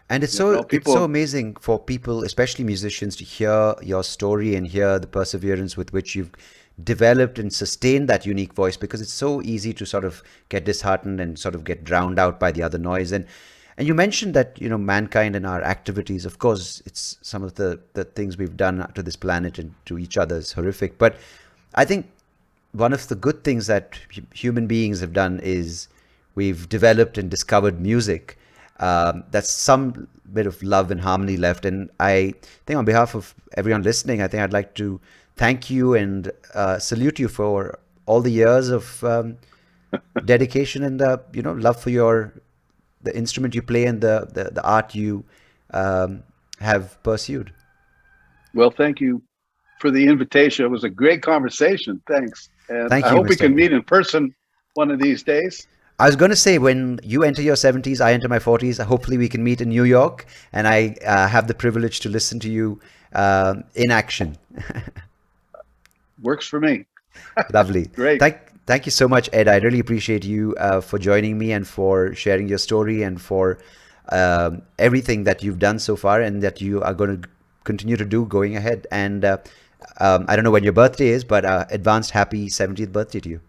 Speaker 1: And it's so amazing for people, especially musicians, to hear your story and hear the perseverance with which you've developed and sustained that unique voice, because it's so easy to sort of get disheartened and sort of get drowned out by the other noise. And you mentioned that, mankind and our activities, of course, it's some of the things we've done to this planet and to each other is horrific. But I think one of the good things that human beings have done is we've developed and discovered music. That's some bit of love and harmony left. And I think on behalf of everyone listening, I think I'd like to thank you and salute you for all the years of dedication and love for the instrument you play and the art you have pursued.
Speaker 2: Well, thank you for the invitation. It was a great conversation. Thanks. And
Speaker 1: thank you,
Speaker 2: I hope we can meet in person one of these days.
Speaker 1: I was going to say, when you enter your 70s, I enter my 40s, hopefully we can meet in New York, and I have the privilege to listen to you in action.
Speaker 2: Works for me.
Speaker 1: Lovely.
Speaker 2: Great.
Speaker 1: Thank you so much, Ed. I really appreciate you for joining me and for sharing your story and for everything that you've done so far and that you are going to continue to do going ahead. And I don't know when your birthday is, but advanced happy 70th birthday to you.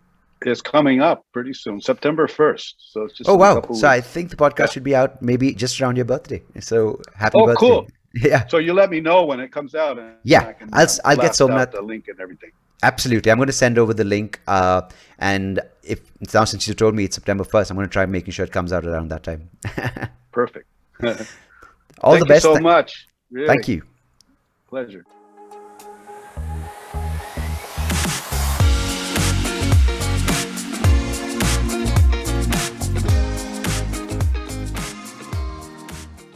Speaker 2: is coming up pretty soon, September 1st. So it's just
Speaker 1: oh wow!
Speaker 2: So
Speaker 1: I think the podcast should be out maybe just around your birthday. So happy birthday!
Speaker 2: Cool.
Speaker 1: Yeah.
Speaker 2: So you let me know when it comes out, and
Speaker 1: yeah, I'll get Somnath
Speaker 2: the link and everything.
Speaker 1: Absolutely, I'm going to send over the link. And if now since you told me it's September 1st, I'm going to try making sure it comes out around that time.
Speaker 2: Perfect.
Speaker 1: All the best.
Speaker 2: Thank you so much. Really.
Speaker 1: Thank you.
Speaker 2: Pleasure.